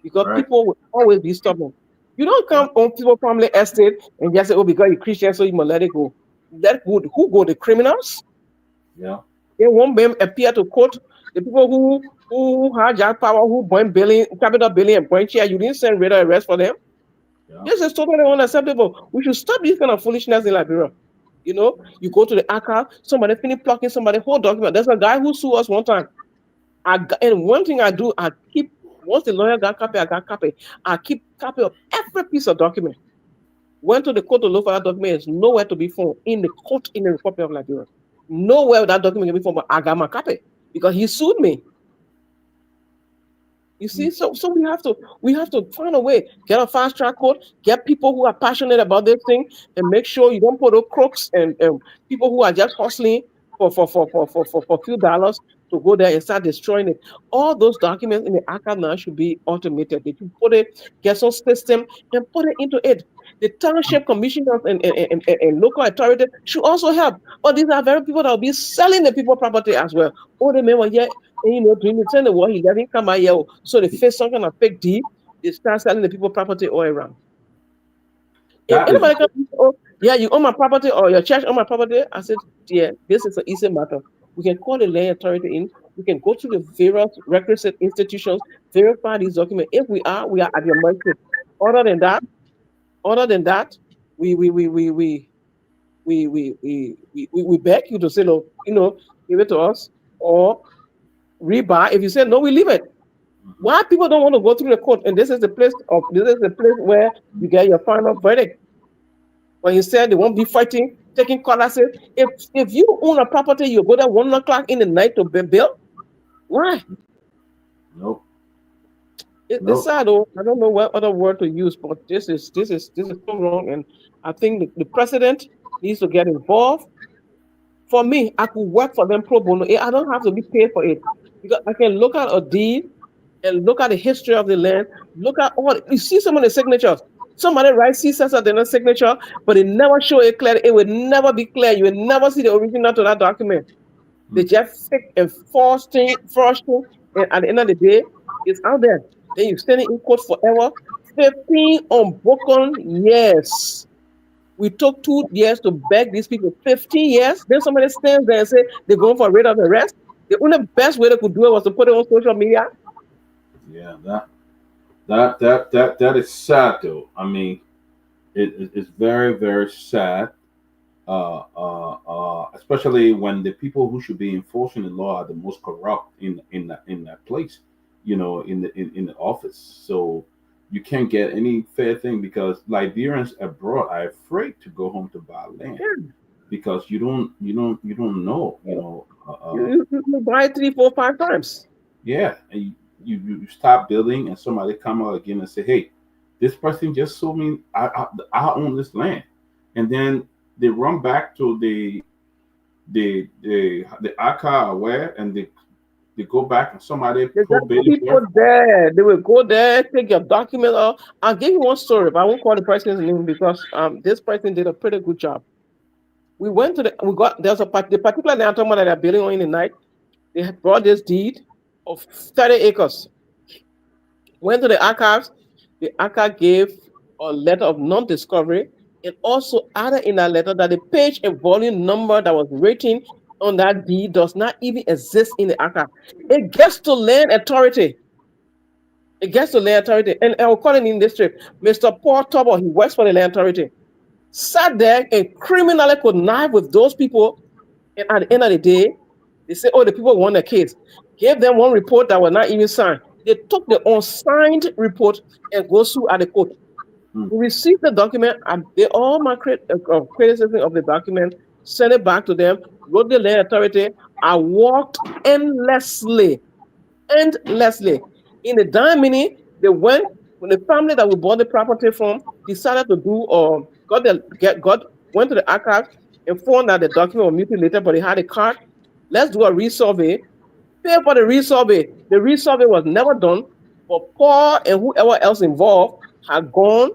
Speaker 2: because
Speaker 1: Right.
Speaker 2: people will always be stubborn. You don't
Speaker 1: Yeah.
Speaker 2: come on people family estate and just say, "Oh, because you're Christian, so you must let it go." Let who go? The criminals?
Speaker 1: Yeah.
Speaker 2: They won't be appear to court. The people who had jack power, who burn billion, capital billion, and burn share, you didn't send radar arrest for them.
Speaker 1: Yeah.
Speaker 2: This is totally unacceptable. We should stop this kind of foolishness in Liberia. You go to the archive, somebody finish plucking somebody whole document. There's a guy who sued us one time. And one thing I do, I keep once the lawyer got copy, I got copy. I keep copy of every piece of document. Went to the court to look for that document. It's nowhere to be found in the court in the Republic of Liberia. Nowhere that document can be found, but I got my copy because he sued me. You see, so we have to find a way, get a fast track code, get people who are passionate about this thing, and make sure you don't put up crooks and people who are just hustling for few dollars to go there and start destroying it. All those documents in the archive now should be automated. They should put it, get some system and put it into it. The township commissioners and local authorities should also help. But these are very people that will be selling the people property as well. Oh, they may want, yeah, and, during the time the war, he doesn't come out here. So they face some kind of fake deed. They start selling the people property all around. If
Speaker 1: That is
Speaker 2: anybody comes, oh, yeah, you own my property or your church own my property, I said, yeah, this is an easy matter. We can call the land authority in. We can go to the various requisite institutions, verify these documents. If we are at your mercy. Other than that, other than that, we we we we we we beg you to say, look, give it to us or rebuy. If you say no, we leave it. Why people don't want to go through the court? And this is the place where you get your final verdict. When you said they won't be fighting, taking classes. If you own a property, you go there 1 o'clock in the night to be built. Why?
Speaker 1: nope.
Speaker 2: It's
Speaker 1: Nope.
Speaker 2: sad though. I don't know what other word to use, but this is so wrong. And I think the president needs to get involved. For me, I could work for them pro bono. I don't have to be paid for it because I can look at a deed and look at the history of the land. Look at all you see some of the signatures. Somebody writes CSS at the signature, but it never show it clear. It will never be clear. You will never see the original to that document. They
Speaker 1: Mm.
Speaker 2: just fake and forcing, and at the end of the day, it's out there. Then you stand in court forever. 15 unbroken years. We took 2 years to beg these people. 15 years. Then somebody stands there and say they're going for a rate of arrest. The only best way they could do it was to put it on social media.
Speaker 1: Yeah. That. That is sad though. I mean, it's very very sad. Especially when the people who should be enforcing the law are the most corrupt in that place, in the office. So you can't get any fair thing because Liberians abroad are afraid to go home to buy land
Speaker 2: Yeah.
Speaker 1: because you don't know,
Speaker 2: You buy 3, 4, 5 times.
Speaker 1: yeah, and you stop building and somebody come out again and say, hey, this person just sold me, I own this land, and then they run back to the Aka aware, and they go back and somebody
Speaker 2: They got
Speaker 1: probate
Speaker 2: people
Speaker 1: there.
Speaker 2: there. They will go there, take your document off. I'll give you one story, but I won't call the person's name because this person did a pretty good job. We got there's the particular land I'm talking about that they're building on in the night. They had brought this deed of 30 acres. Went to the archives. The archive gave a letter of non-discovery and also added in that letter that the page and volume number that was written on that deed does not even exist in the archive. It gets to land authority. It gets to land authority. And according in this trip, Mr. Paul Tubble, he works for the land authority, sat there and criminally connived with those people. And at the end of the day, they say, oh, the people won the case. Gave them one report that was not even signed. They took the unsigned report and go sue at the court.
Speaker 1: Hmm.
Speaker 2: We received the document and they all my criticism of the document, sent it back to them, wrote the land authority. I walked endlessly, endlessly. In the dime minute, they went when the family that we bought the property from decided to do or got went to the archives and found that the document was mutilated, but they had a card. Let's do a resurvey. Pay for the resurvey. The resurvey was never done, but Paul and whoever else involved had gone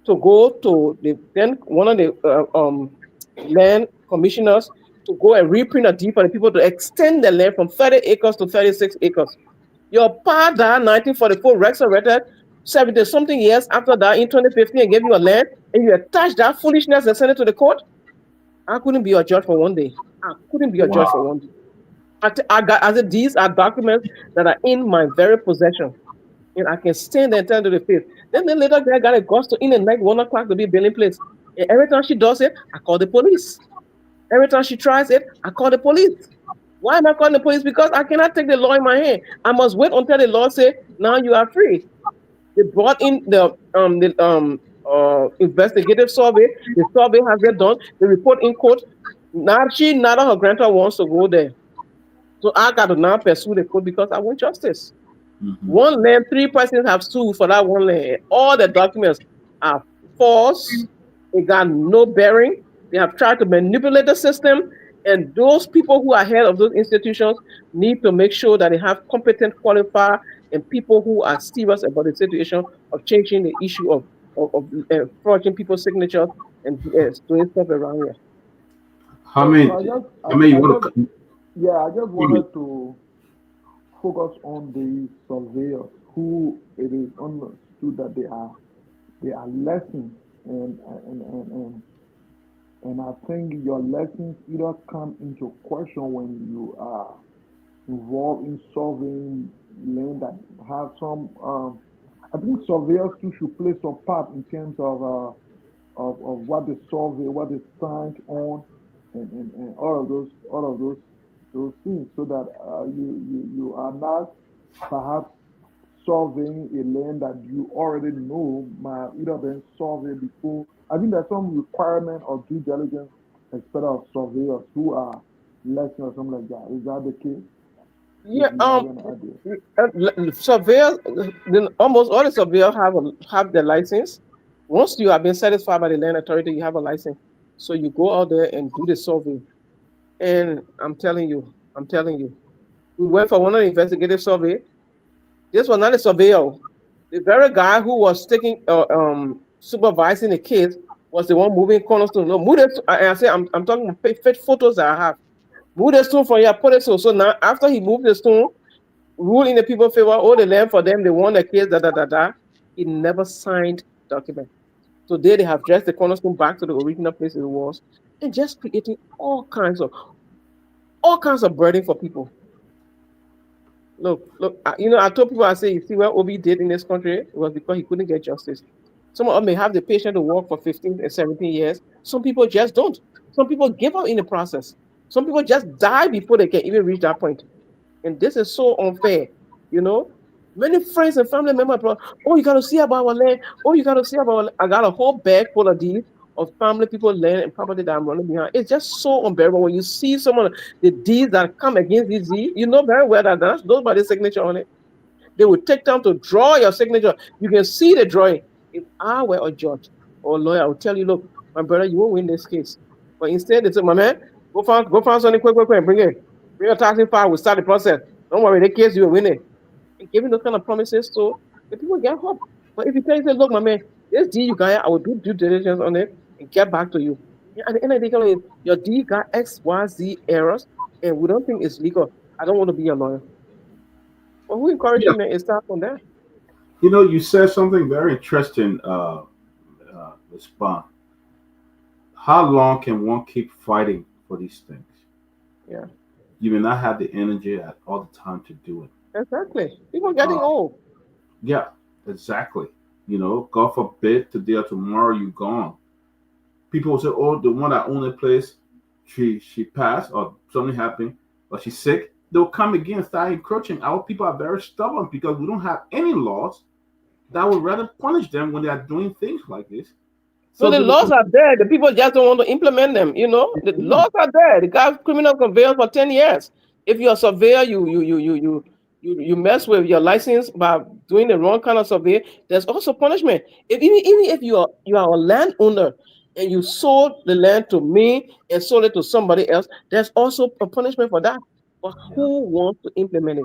Speaker 2: to go to the then one of the land commissioners to go and reprint a deed for the people to extend the land from 30 acres to 36 acres. Your pa died 1944, resurrected 70 something years after that in 2015 and gave you a land, and you attach that foolishness and send it to the court. I couldn't be your judge for one day. I couldn't be your judge for
Speaker 1: Wow.
Speaker 2: one day. I said, these are documents that are in my very possession. And I can stand there and tell to the face. Then the little girl got a ghost to in the night, 1 o'clock to be building place. And every time she does it, I call the police. Every time she tries it, I call the police. Why am I calling the police? Because I cannot take the law in my hand. I must wait until the law say, now you are free. They brought in the investigative survey. The survey has been done. The report in court. Now neither her grantor wants to go there. So I got to now pursue the court because I want justice.
Speaker 1: Hmm.
Speaker 2: One land, 3 persons have sued for that one land. All the documents are false. It got no bearing. They have tried to manipulate the system. And those people who are head of those institutions need to make sure that they have competent qualifier and people who are serious about the situation of changing the issue of forging people's signatures and doing stuff around here.
Speaker 1: How
Speaker 3: So
Speaker 1: many? How many you
Speaker 3: I
Speaker 1: want
Speaker 3: just,
Speaker 1: to?
Speaker 3: yeah, I just
Speaker 1: Give me.
Speaker 3: wanted to focus on the surveyors who it is understood that they are lessons, and and and and, and I think your lessons either come into question when you are involved in surveying land that have some. I think surveyors too should play some part in terms of what they survey, what they signed on, and all of those things, so that you are not perhaps surveying a land that you already know might either been surveyed before. I think there's some requirement of due diligence expected of surveyors who are less or something like that. Is that the case? If
Speaker 2: Yeah,
Speaker 3: you have an idea.
Speaker 2: surveyors, almost all the surveyors have the license. Once you have been satisfied by the land authority, you have a license. So you go out there and do the survey. And I'm telling you, we went for one of the investigative survey. This was not a surveyor. The very guy who was taking supervising the case was the one moving cornerstone. No, move this. I say I'm talking fake photos that I have. Move the stone from here, put it so. So now after he moved the stone, rule in the people's favor, all the land for them, they won the case, da da da da. He never signed document. So there they have dressed the cornerstone back to the original place it was, and just creating all kinds of burden for people. Look. I told people, I say, you see what Obi did in this country, it was because he couldn't get justice. Some of them may have the patience to work for 15 and 17 years. Some people just don't. Some people give up in the process. Some people just die before they can even reach that point. And this is so unfair. You know, many friends and family members, oh, you got to see about our land. Oh, you got to see about our land. I got a whole bag full of deeds of family people, land, and property that I'm running behind. It's just so unbearable when you see someone, the deeds that come against these deeds. You know very well that that's nobody's signature on it. They will take time to draw your signature. You can see the drawing. If I were a judge or a lawyer, I would tell you, look, my brother, you won't win this case. But instead, they say, my man, go find something quick, and bring it. Bring a taxing file, we'll start the process. Don't worry, the case, you will win it. And giving those kind of promises, so the people get hope. But if you tell you, say, look, my man, this deal you got, I will do due diligence on it and get back to you. Yeah, at the end of the day, your deal got X, Y, Z errors, and we don't think it's legal. I don't want to be a lawyer. Well, who encouraged
Speaker 1: Yeah,
Speaker 2: him and start from there?
Speaker 1: you said something very interesting, Ms. Bond. How long can one keep fighting for these things?
Speaker 2: Yeah,
Speaker 1: You may not have the energy at all the time to do it.
Speaker 2: exactly. People getting
Speaker 1: Uh,
Speaker 2: old.
Speaker 1: yeah, exactly. God forbid today or tomorrow you gone. People will say, "Oh, the one that owned the place, she passed or something happened, or she's sick." They'll come again and start encroaching. Our people are very stubborn because we don't have any laws that would rather punish them when they are doing things like this.
Speaker 2: No,
Speaker 1: So
Speaker 2: the
Speaker 1: they will
Speaker 2: laws are
Speaker 1: continue.
Speaker 2: there. The people just don't want to implement them. The
Speaker 1: Yeah,
Speaker 2: laws are there. The guy criminal conveyance for 10 years. If you're a surveyor, you mess with your license by doing the wrong kind of survey. There's also punishment. Even if you are a landowner and you sold the land to me and sold it to somebody else, there's also a punishment for that. But
Speaker 1: yeah,
Speaker 2: who wants to implement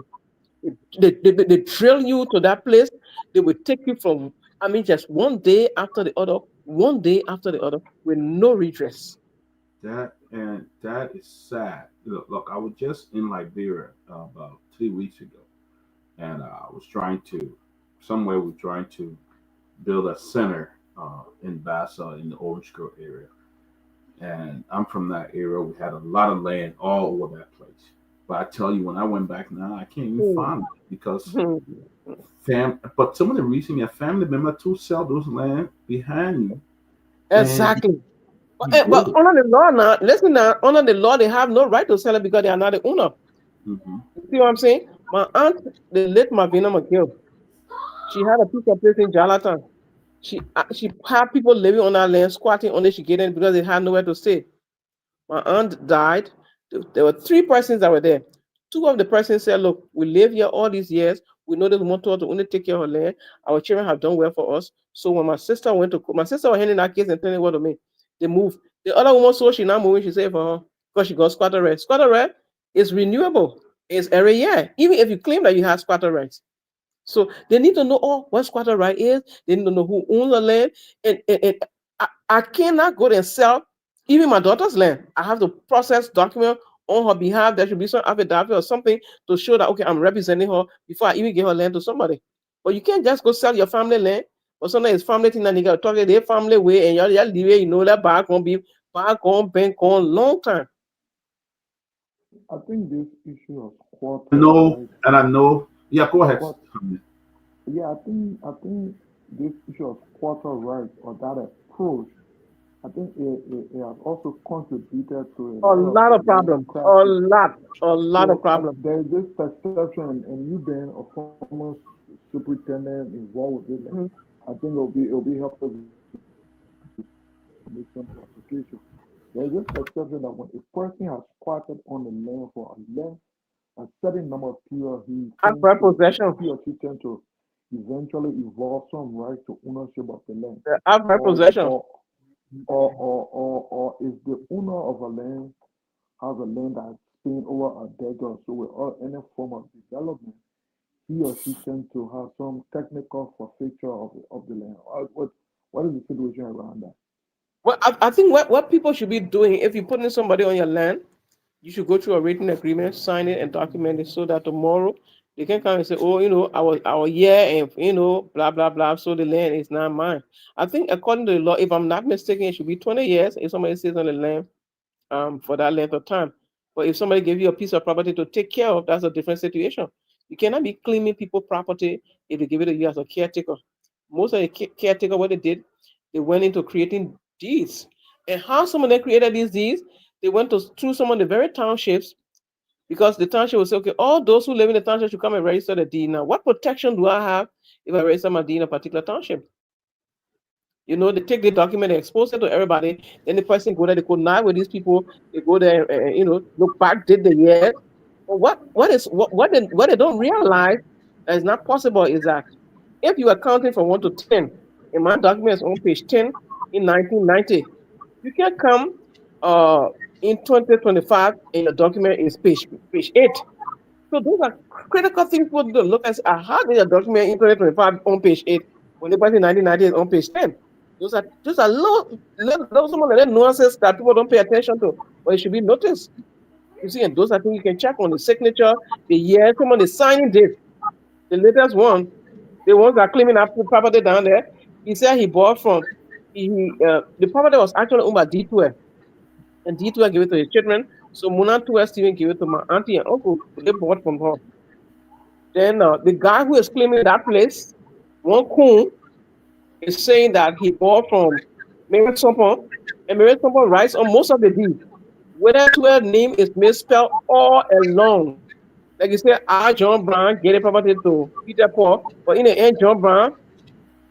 Speaker 2: it? They drill you to that place. They will take you from, I mean, just one day after the other, with no redress.
Speaker 1: that is sad. Look, I was just in Liberia about 3 weeks ago, and I was trying to somewhere we're trying to build a center in Bassa in the Orange Grove area. And I'm from that area. We had a lot of land all over that place. But I tell you, when I went back now, I can't even
Speaker 2: Hmm.
Speaker 1: find it because
Speaker 2: Hmm.
Speaker 1: But some of the reason your family member to sell those land behind you, and
Speaker 2: Exactly.
Speaker 1: you go
Speaker 2: But
Speaker 1: there.
Speaker 2: under the law now, listen now, under the law, they have no right to sell it because they are not the owner.
Speaker 1: Hmm.
Speaker 2: You see what I'm saying? My aunt, the late Marvina McGill, she had a piece of place in Jallah. She had people living on that land, squatting on it. She get in because they had nowhere to stay. My aunt died. There were three persons that were there. Two of the persons said, look, we live here all these years. We know this motto to only take care of our land. Our children have done well for us. So when my sister was handing that case and telling what to me, they moved. The other woman saw she not moving, she said for her, because she got squatter rights. Squatter right is renewable. It's every year, even if you claim that you have squatter rights. So they need to know what squatter right is. They need to know who owns the land. And I cannot go and sell even my daughter's land. I have to process document on her behalf. There should be some affidavit or something to show that okay, I'm representing her before I even give her land to somebody. But you can't just go sell your family land. Or something is family thing that they got to talk their family way and y'all leave it, that back on be back on bank on long time.
Speaker 3: I think this issue of
Speaker 1: I
Speaker 3: quarter
Speaker 1: know,
Speaker 3: right,
Speaker 1: and I know. Yeah, go ahead.
Speaker 3: quart, yeah, I think this issue of quarter right or that approach, I think it has also contributed to a
Speaker 2: A
Speaker 3: lot of
Speaker 2: lot of
Speaker 3: land
Speaker 2: problems.
Speaker 3: crisis.
Speaker 2: A lot of
Speaker 3: So
Speaker 2: problems.
Speaker 3: there is this perception, and you being a former superintendent involved with it, like,
Speaker 2: Mhm.
Speaker 3: I think it'll be helpful to make some clarification. There's this perception that when a person has squatted on the land for a certain number of period,
Speaker 2: Outright possession.
Speaker 3: he or she tend to eventually evolve some right to ownership of the land,
Speaker 2: Outright
Speaker 3: or
Speaker 2: possession.
Speaker 3: or or if the owner of a land has a land that's been over a decade or so without any form of development, he or she tends to have some technical forfeiture of the land. What is the situation around that?
Speaker 2: Well, I think what people should be doing if you're putting somebody on your land, you should go through a written agreement, sign it, and document it so that tomorrow they can come and say, oh, our year and blah blah blah. So the land is not mine. I think according to the law, if I'm not mistaken, it should be 20 years if somebody stays on the land for that length of time. But if somebody gives you a piece of property to take care of, that's a different situation. You cannot be claiming people property if they give it to you as a caretaker. Most of the caretaker, what they did, they went into creating deeds. And how some of them created these deeds, they went to through some of the very townships, because the township will say, okay, all those who live in the township should come and register the deed. Now, what protection do I have if I register my deed in a particular township? You know, they take the document, they expose it to everybody. Then the person go there, they connive with these people. They go there, look back, did the years. But what they don't realize that is not possible is that if you are counting from 1 to 10, in my documents on page 10 in 1990, you can come in 2025 and your document is page 8. So those are critical things for to look at. How did a document in 2025 on page 8 when the person in 1990 is on page 10? Those are some of the nuances that people don't pay attention to, but it should be noticed. You see, and those are things you can check on the signature, the year, some of the signing date. The latest one, the ones that are claiming that property down there, he said he bought from the property was actually owned by D2F, and D2F gave it to his children. So Muna 2F Steven gave it to my auntie and uncle. They bought from her. Then the guy who is claiming that place, one coon, is saying that he bought from Mary Sompo, and Mary Sompo writes on most of the deed. Whether 2F name is misspelled all along. Like you said, John Brown get a property to Peter Paul, but in the end, John Brown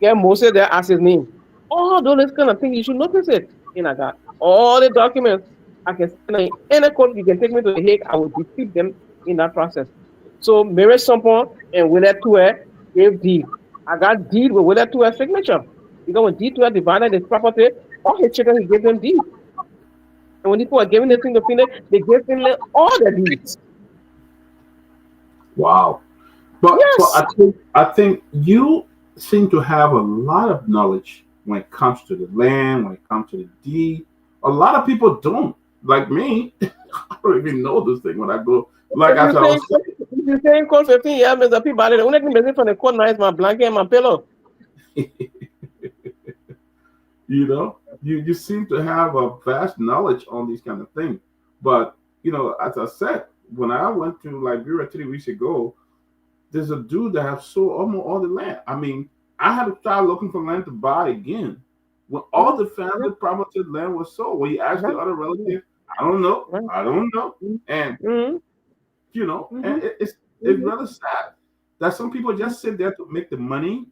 Speaker 2: get Moses there as his name. All those kind of things, you should notice it. I got all the documents. I can send in any court. You can take me to the Hague. I will defeat them in that process. So Mary Sompo and Willie Tue gave deed. I got deed with Willie Tue's signature. Because when D2 divided his property, all his children, he gave them deed. And when people were giving the thing to Finlay, they gave Finlay all the deeds.
Speaker 1: Wow. But I think you seem to have a lot of knowledge when it comes to the land, when it comes to the deed. A lot of people don't. Like me, I don't even know this thing when I go. Like I said,
Speaker 2: if you're saying call 15 years, Mr. Peabody, the only thing missing from the court now is my blanket and my pillow.
Speaker 1: You seem to have a vast knowledge on these kind of things. But as I said, when I went to Liberia 3 weeks ago, there's a dude that has sold almost all the land. I mean, I had to start looking for land to buy again when all the family property land was sold. When you ask the other relatives, I don't know, and and it's really sad that some people just sit there to make the money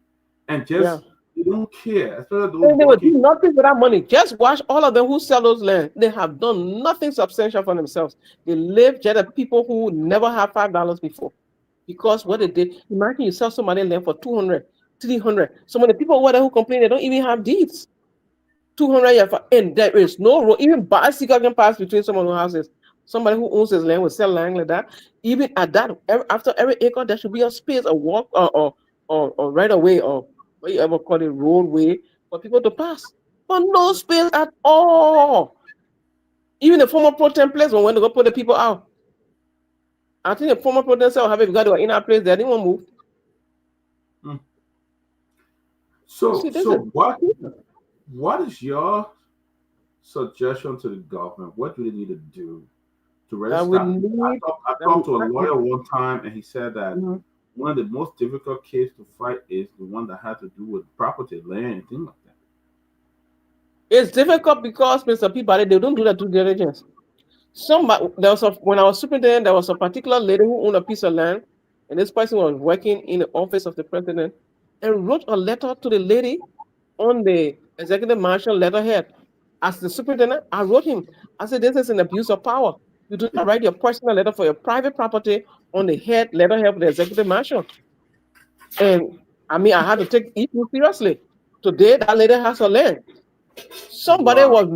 Speaker 1: and just they don't care.
Speaker 2: They will do nothing for that money. Just watch all of them who sell those land. They have done nothing substantial for themselves. They live just like people who never had $5 before. Because what they did, imagine you sell somebody land for 200, 300. Some of the people over there who complain they don't even have deeds. 200 years, and there is no road. Even bicycle can pass between some of the houses. Somebody who owns his land will sell land like that. Even at that, after every acre, there should be a space, a walk, or right away, or what you ever call it, roadway for people to pass. But no space at all. Even the former pro-tem place when they go put the people out. I think the former pro-tem will have it because they were in our place, they didn't want to move.
Speaker 1: So what is your suggestion to the government? What do they need to do to register? I talked to a lawyer one time, and he said that one of the most difficult cases to fight is the one that had to do with property, land, and things like that.
Speaker 2: It's difficult because, Mr. Peabody, they don't do that due diligence. When I was superintendent, there was a particular lady who owned a piece of land, and this person was working in the office of the president and wrote a letter to the lady on the executive marshal letterhead. As the superintendent, I wrote him. I said, this is an abuse of power. You do not write your personal letter for your private property on the letterhead of the executive marshal. And I mean, I had to take it seriously. Today, that lady has her land. Somebody was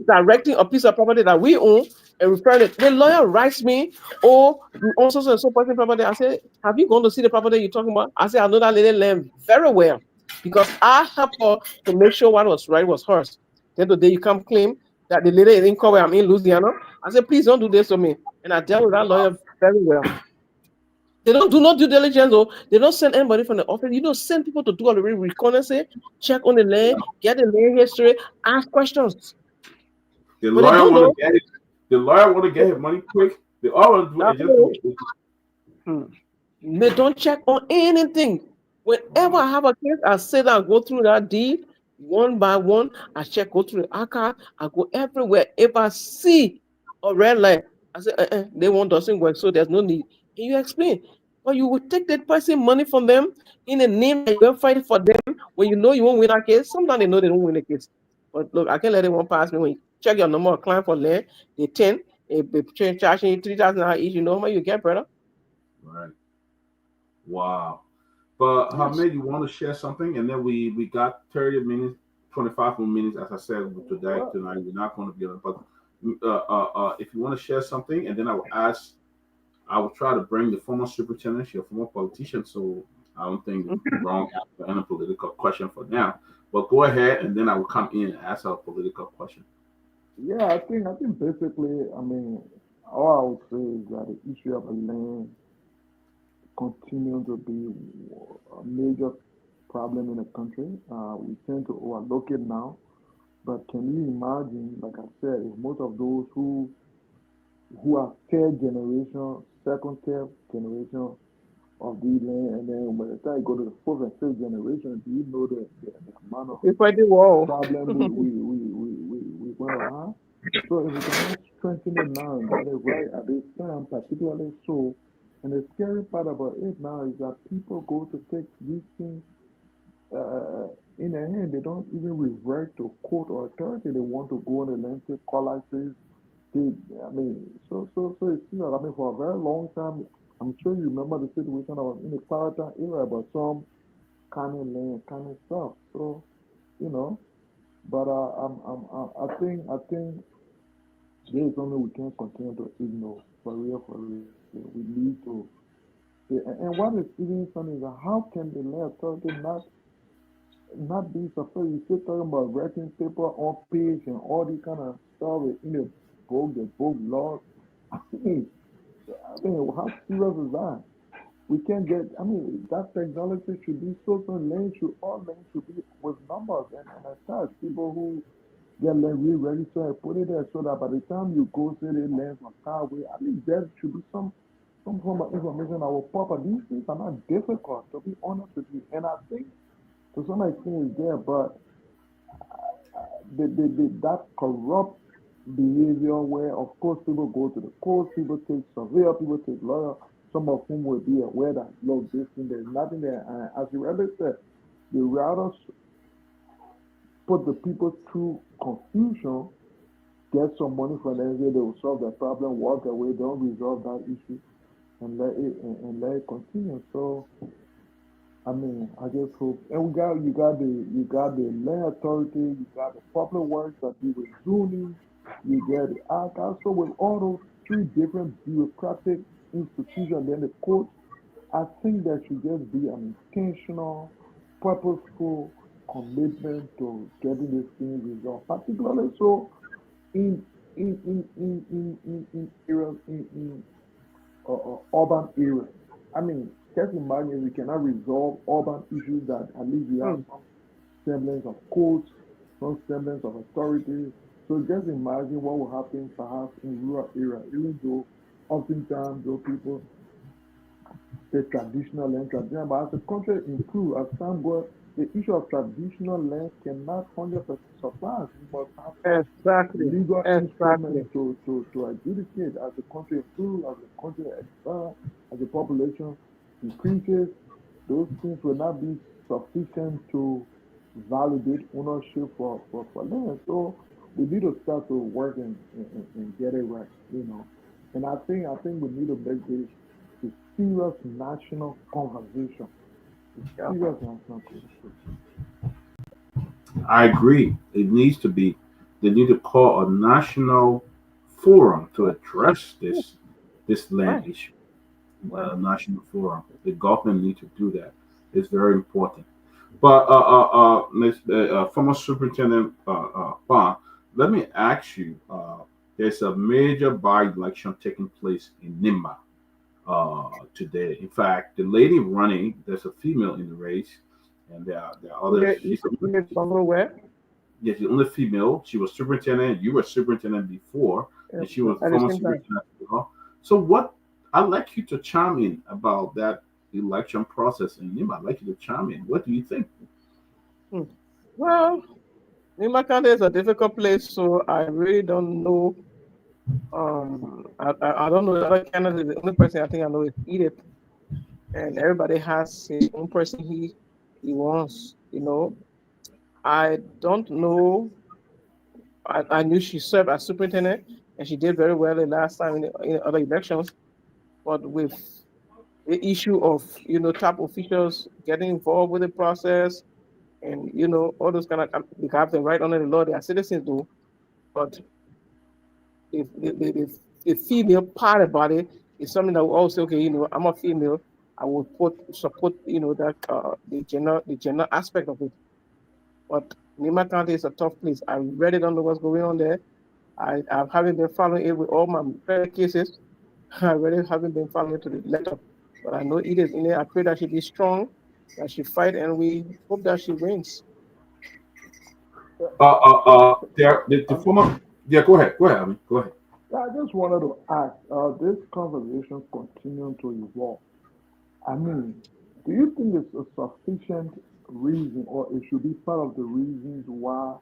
Speaker 2: directing a piece of property that we own and referring it. The lawyer writes me, you own so person property. I said, have you gone to see the property you're talking about? I said, I know that lady land very well because I helped her to make sure what was right was hers. Then today you come claim that the lady is in cover, I'm in Louisiana. I said, please don't do this to me. And I dealt with that lawyer very well. They don't do no due diligence, though. They don't send anybody from the office. You don't send people to do all the reconnaissance, check on the land, get the land history, ask questions.
Speaker 1: The lawyer want to get his money quick. They all want to do it.
Speaker 2: They don't check on anything. Whenever I have a case, I sit down, go through that deed one by one. I check, go through the archive. I go everywhere. If I see a red light, I say, they one doesn't work, so there's no need. And you explain. But you will take that person money from them in the name that you're going to fight for them when you know you won't win that case. Sometimes they know they don't win the case. But look, I can't let anyone pass me. When you check your number of client for land, they 10, they charging you $3,000 each. You know how much you get, brother?
Speaker 1: Right. Wow. But
Speaker 2: Yes.
Speaker 1: Hamid, you want to share something? And then we got 30 minutes, 25 more minutes, as I said, with today,
Speaker 3: Well,
Speaker 1: tonight. We're not going to be on, but if you want to share something, and then I will try to bring the former superintendent, your former politician, so I don't think it's wrong after any political question for now. But go ahead, and then I will come in and ask a political question.
Speaker 3: yeah, I think basically, I mean, all I would say is that the issue of the land continue to be a major problem in the country. We tend to overlook it now, but can you imagine, like I said, if most of those who are third generation, second, third generation of the land, and then by the time you go to the fourth and fifth generation, do you know the amount of
Speaker 2: It's like the wall.
Speaker 3: problem we're going to have? So if we cannot strengthen it now and get it right at this time, particularly so, and the scary part about it now is that people go to take these things in their hand. They don't even revert to court or authority. They want to go on the land, take collectors. They, I mean, so it's still, I mean, for a very long time, I'm sure you remember the situation I was in the Clarendon era about some kind of land, kind of stuff. So, you know, but I think there is something we can't continue to ignore for real, for real. We need to. And what is even funny is that how can the land authority not be surprised? You still talking about writing paper on page and all these kind of stuff in the book laws. I mean, how serious is that? We can't get. I mean, that technology should be so land should all land should be with numbers and attached. People who get land re-register and put it there so that by the time you go to the land from Carway, at least there should be some form of information that will pop up. These things are not difficult, to be honest with you. And I think to some extent it's there, but that corrupt behavior where, of course, people go to the courts, people take surveyor, people take lawyer, some of whom will be aware that, look, this thing, there's nothing there. And as you ever said, they rather put the people through confusion, get some money from them, they will solve their problem, walk away, don't resolve that issue, and let it continue. So, I mean, I just hope, and you got the land authority, you got the public works that deal with zoning, you get the archives. So with all those three different bureaucratic institutions, then the court, I think there should just be an intentional, purposeful commitment to getting these things resolved, particularly so in areas urban areas. I mean, just imagine we cannot resolve urban issues that at least we have
Speaker 2: Mm.
Speaker 3: some semblance of courts, some semblance of authority. So just imagine what will happen perhaps in rural areas, even though oftentimes those people the traditional land, traditional, but as the country improves, as time goes, the issue of traditional land cannot 100% suffice. We must have some
Speaker 2: Exactly.
Speaker 3: legal instruments
Speaker 2: Exactly.
Speaker 3: to adjudicate as the country improves, as the country expands, as the population increases. Those things will not be sufficient to validate ownership for land. So we need to start to work and get it right. And I think we need to make this a serious national conversation. A
Speaker 2: Yeah.
Speaker 3: serious national conversation.
Speaker 1: I agree. It needs to be. They need to call a national forum to address
Speaker 2: Yeah.
Speaker 1: this land
Speaker 2: Right.
Speaker 1: issue.
Speaker 2: Right.
Speaker 1: National forum. The government need to do that. It's very important. But former Superintendent Bond, let me ask you. There's a major by-election taking place in Nimba today. In fact, the lady running, there's a female in the race, and there are others.
Speaker 2: You see it Bungalow where?
Speaker 1: Yes, the only female. She was superintendent. You were superintendent before,
Speaker 2: Yeah.
Speaker 1: and she was
Speaker 2: At the
Speaker 1: former
Speaker 2: same time.
Speaker 1: superintendent as well. So, what I'd like you to chime in about that election process in Nima. I'd like you to chime in. What do you think?
Speaker 2: Well, Nima County is a difficult place, so I really don't know. I don't know the other candidate. The only person I think I know is Edith, and everybody has his own person he wants. I don't know. I knew she served as superintendent, and she did very well the last time in other elections. But with the issue of top officials getting involved with the process, and all those kind of they have the right under the law, they are citizens do. But if the female part about it is something that will also okay, I'm a female, I will support that the gender aspect of it. But Nima County is a tough place. I really don't know what's going on there. I haven't been following it with all my federal cases. I really haven't been following it to the letter. But I know it is in there. I pray that she be strong, that she fight, and we hope that she wins.
Speaker 1: The former. Yeah, go ahead. Go ahead. I mean, go ahead.
Speaker 3: Yeah, I just wanted to ask, this conversation continuing to evolve. I mean, do you think it's a sufficient reason, or it should be part of the reasons why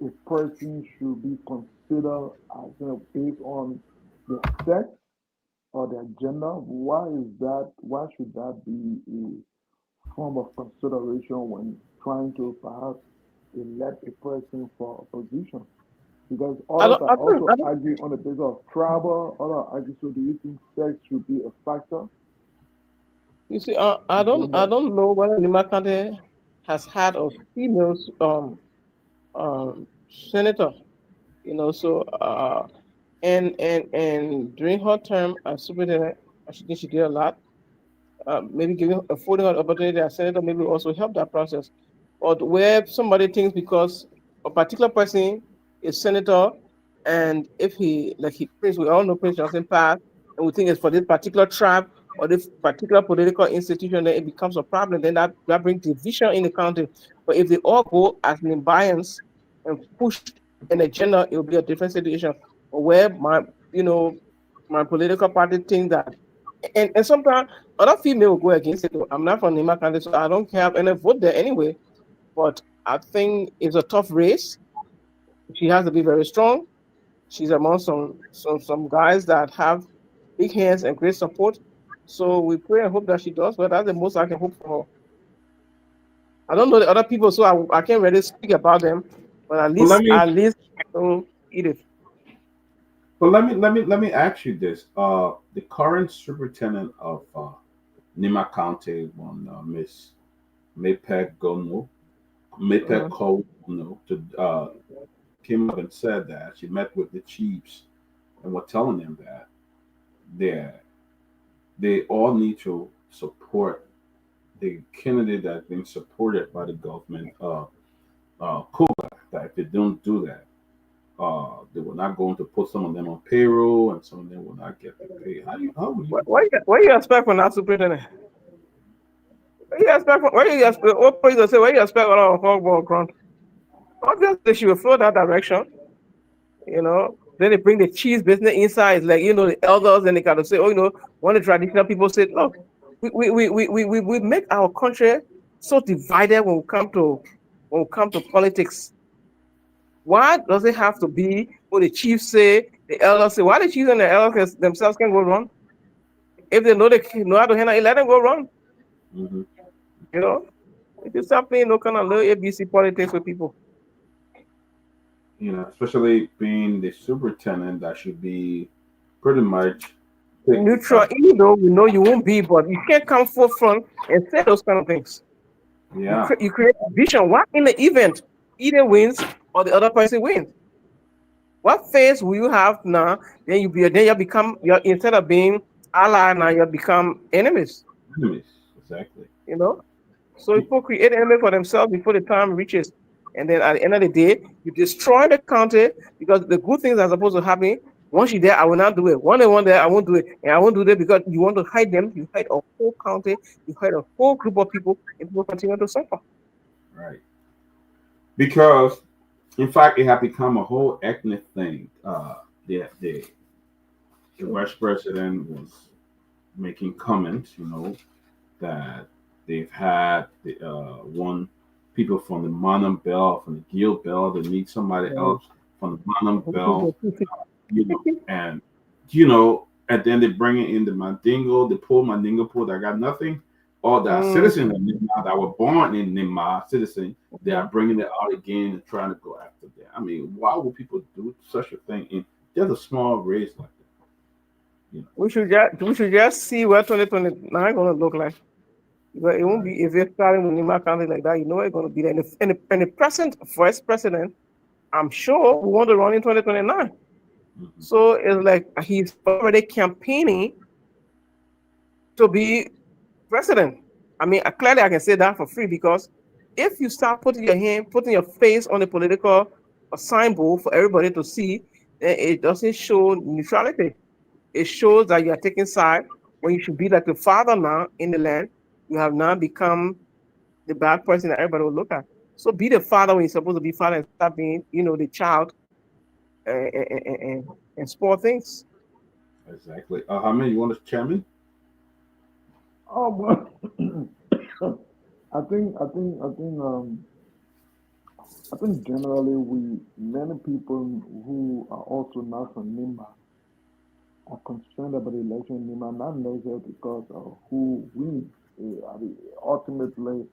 Speaker 3: a person should be considered as based on their sex or their gender? Why is that? Why should that be a form of consideration when trying to perhaps elect a person for a position? Because others are also arguing on the basis of tribal, others argue. So, do you think sex should be a factor?
Speaker 2: You see, I don't know whether Nima County has had a female senator. So and during her term as superintendent, I think she did a lot. Maybe giving affording an opportunity as senator maybe also help that process. But where somebody thinks because a particular person is senator, and if Prince, we all know Prince Johnson passed, and we think it's for this particular tribe or this particular political institution, then it becomes a problem. Then that brings division in the county. But if they all go as an alliance and push an agenda, it will be a different situation. But where my political party thinks that, and sometimes other female will go against it. I'm not from Nima County, so I don't have any vote there anyway. But I think it's a tough race. She has to be very strong. She's among some guys that have big hands and great support. So we pray and hope that she does. But that's the most I can hope for her. I don't know the other people, so I can't really speak about them. But at least I don't eat it.
Speaker 1: But let me ask you this: the current superintendent of Nima County, Miss Maypeg Gongloe, Maypeg Gongloe, came up and said that she met with the chiefs and were telling them that they all need to support the candidate that's being supported by the government, Kuba. That if they don't do that, they were not going to put some of them on payroll, and some of them will not get the pay.
Speaker 2: What you expect from that superintendent? What you expect? What police say? What you expect on a football ground? Obviously, she will flow that direction. Then they bring the cheese business inside. It's like the elders, and they kind of say, one of the traditional people said, look, we make our country so divided when we come to politics. Why does it have to be what the chiefs say, the elders say? Why the chiefs and the elders themselves can go wrong? If they know how to handle it, let them go wrong.
Speaker 1: Mm-hmm.
Speaker 2: It is something kind of little ABC politics with people.
Speaker 1: Especially being the superintendent, that should be pretty much
Speaker 2: neutral. Even though we know you won't be, but you can't come forefront and say those kind of things.
Speaker 1: Yeah,
Speaker 2: you create a vision. What in the event either wins or the other person wins? What phase will you have now? Then you become instead of being ally, now you become enemies.
Speaker 1: Exactly.
Speaker 2: So people create enemies for themselves before the time reaches. And then at the end of the day, you destroy the county because the good things are supposed to happen. Once you're there, I will not do it. One there, I won't do it. And I won't do that because you want to hide them. You hide a whole county. You hide a whole group of people, and people continue to suffer.
Speaker 1: Right. Because, in fact, it had become a whole ethnic thing. The vice president was making comments, that they've had one people from the Monum Bell, from the Gill Bell, to meet somebody else from the Monum Bell, and and then they bring it in the Mandingo, the poor Mandingo poor that got nothing, or the citizens of Nima that were born in Nima, citizen, they are bringing it out again and trying to go after them. I mean, why would people do such a thing in just a small race like that?
Speaker 2: We should just see what 2029 gonna look like. But it won't be if you're starting with Nima County like that. You know it's gonna be there. And the present vice president, I'm sure, will want to run in 2029.
Speaker 1: Mm-hmm.
Speaker 2: So it's like he's already campaigning to be president. I mean, clearly I can say that for free because if you start putting your face on a political signboard for everybody to see, then it doesn't show neutrality. It shows that you are taking side when you should be like the father now in the land. You have now become the bad person that everybody will look at. So be the father when you're supposed to be father and stop being, the child and spoil things.
Speaker 1: Exactly. How many you want to chairman?
Speaker 3: Oh well, I think generally we many people who are also not from Nimba are concerned about the election in Nimba, not necessarily because of who wins. I mean, ultimately,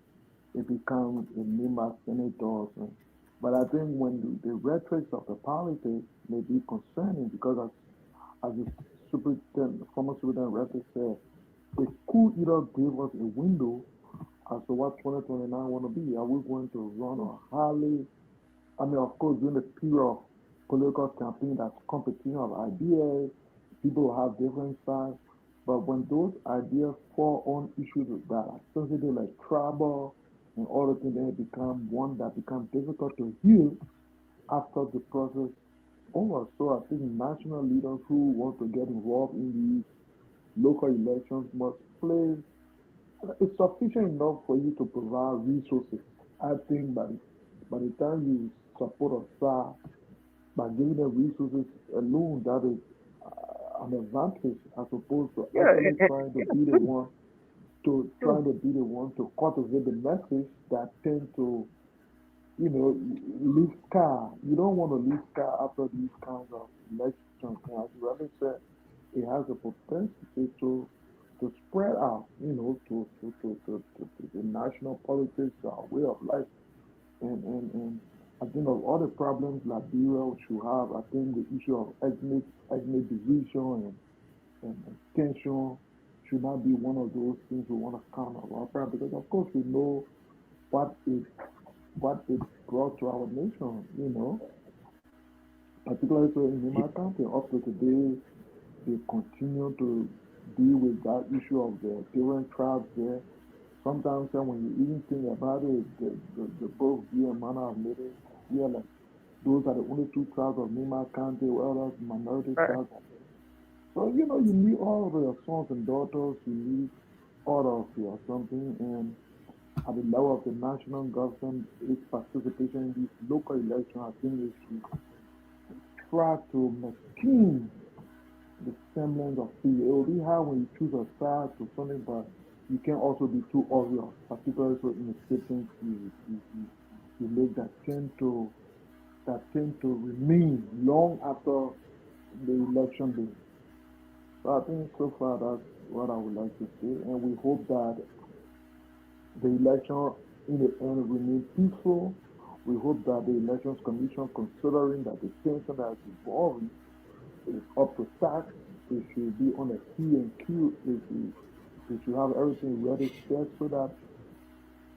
Speaker 3: it becomes a Nimba senator. But I think when the rhetoric of the politics may be concerning because as the former superintendent rhetoric said, it could either give us a window as to what 2029 want to be. Are we going to run a highly, I mean, of course, during the period of political campaign, that's competition of ideas, people have different sides. But when those ideas fall on issues that are sensitive, like tribal and all the things, then it becomes one that becomes difficult to heal after the process over. So I think national leaders who want to get involved in these local elections must play. It's sufficient enough for you to provide resources. I think by the time you support a side by giving them resources alone, that is an advantage as opposed to
Speaker 2: Yeah,
Speaker 3: actually trying to be the
Speaker 2: true,
Speaker 3: one to cultivate the message that tend to leave scar. You don't want to leave scar after these kinds of elections. And as you rightly said, it has the propensity to spread out, to the national politics, our way of life. And I think of all the problems Liberia should have, I think the issue of ethnic division and tension should not be one of those things we want to count on our part because of course we know what it what it brought to our nation, particularly so in my country up to today they continue to deal with that issue of the different tribes there. Sometimes when you even think about it, the both view and manner of living, yeah, like those are the only two tribes of Nima County, whereas minority
Speaker 2: right.
Speaker 3: tribes. So, you need all of your sons and daughters, you need all of your something, and at the level of the national government, its participation in these local elections, I think it should try to maintain the semblance of fear. It will be hard when you choose a side to something, but you can also be too obvious, particularly so in the statements you make that tend to remain long after the election day. So I think so far that's what I would like to say, and we hope that the election in the end remain peaceful. We hope that the Elections Commission, considering that the tension that is evolving is up to task, it should be on a P and Q. It should have everything ready set so that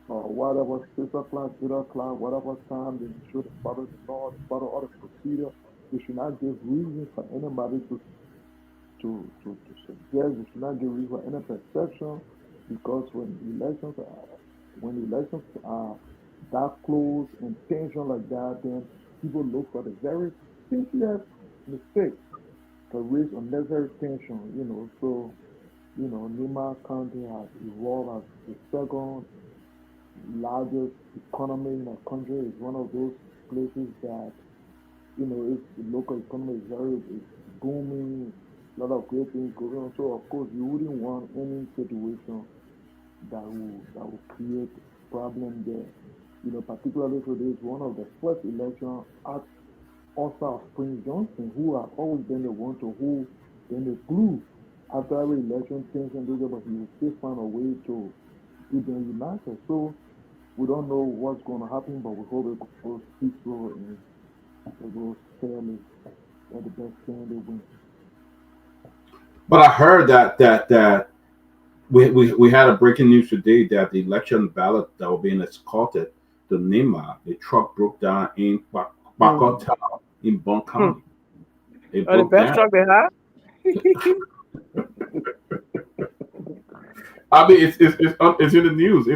Speaker 3: whatever 6 o'clock, 8 o'clock, whatever time they should follow the law, follow all the procedure. They should not give reason for anybody to suggest. They should not give reason for any perception because when elections are that close and tension like that, then people look for the very simplest mistake to raise unnecessary tension. So, Nima County has evolved as the second largest economy in the country. It's one of those places that, its local economy is very is booming, a lot of great things going on. So, of course, you wouldn't want any situation that will create problem there. Particularly for this one of the first election at also of Prince Johnson, who have always been the one to hold then the glue after every election tension, but he will still find a way to keep them united. So we don't know what's going to happen, but we hope it goes peaceful and it goes fairly. Let the best candidate win.
Speaker 1: But I heard that we had a breaking news today that the election ballot that were being escorted to Nima, the truck broke down in Bakota in Bon County. It
Speaker 2: The
Speaker 1: broke
Speaker 2: best
Speaker 1: down.
Speaker 2: truck they have.
Speaker 1: I mean, it's in the news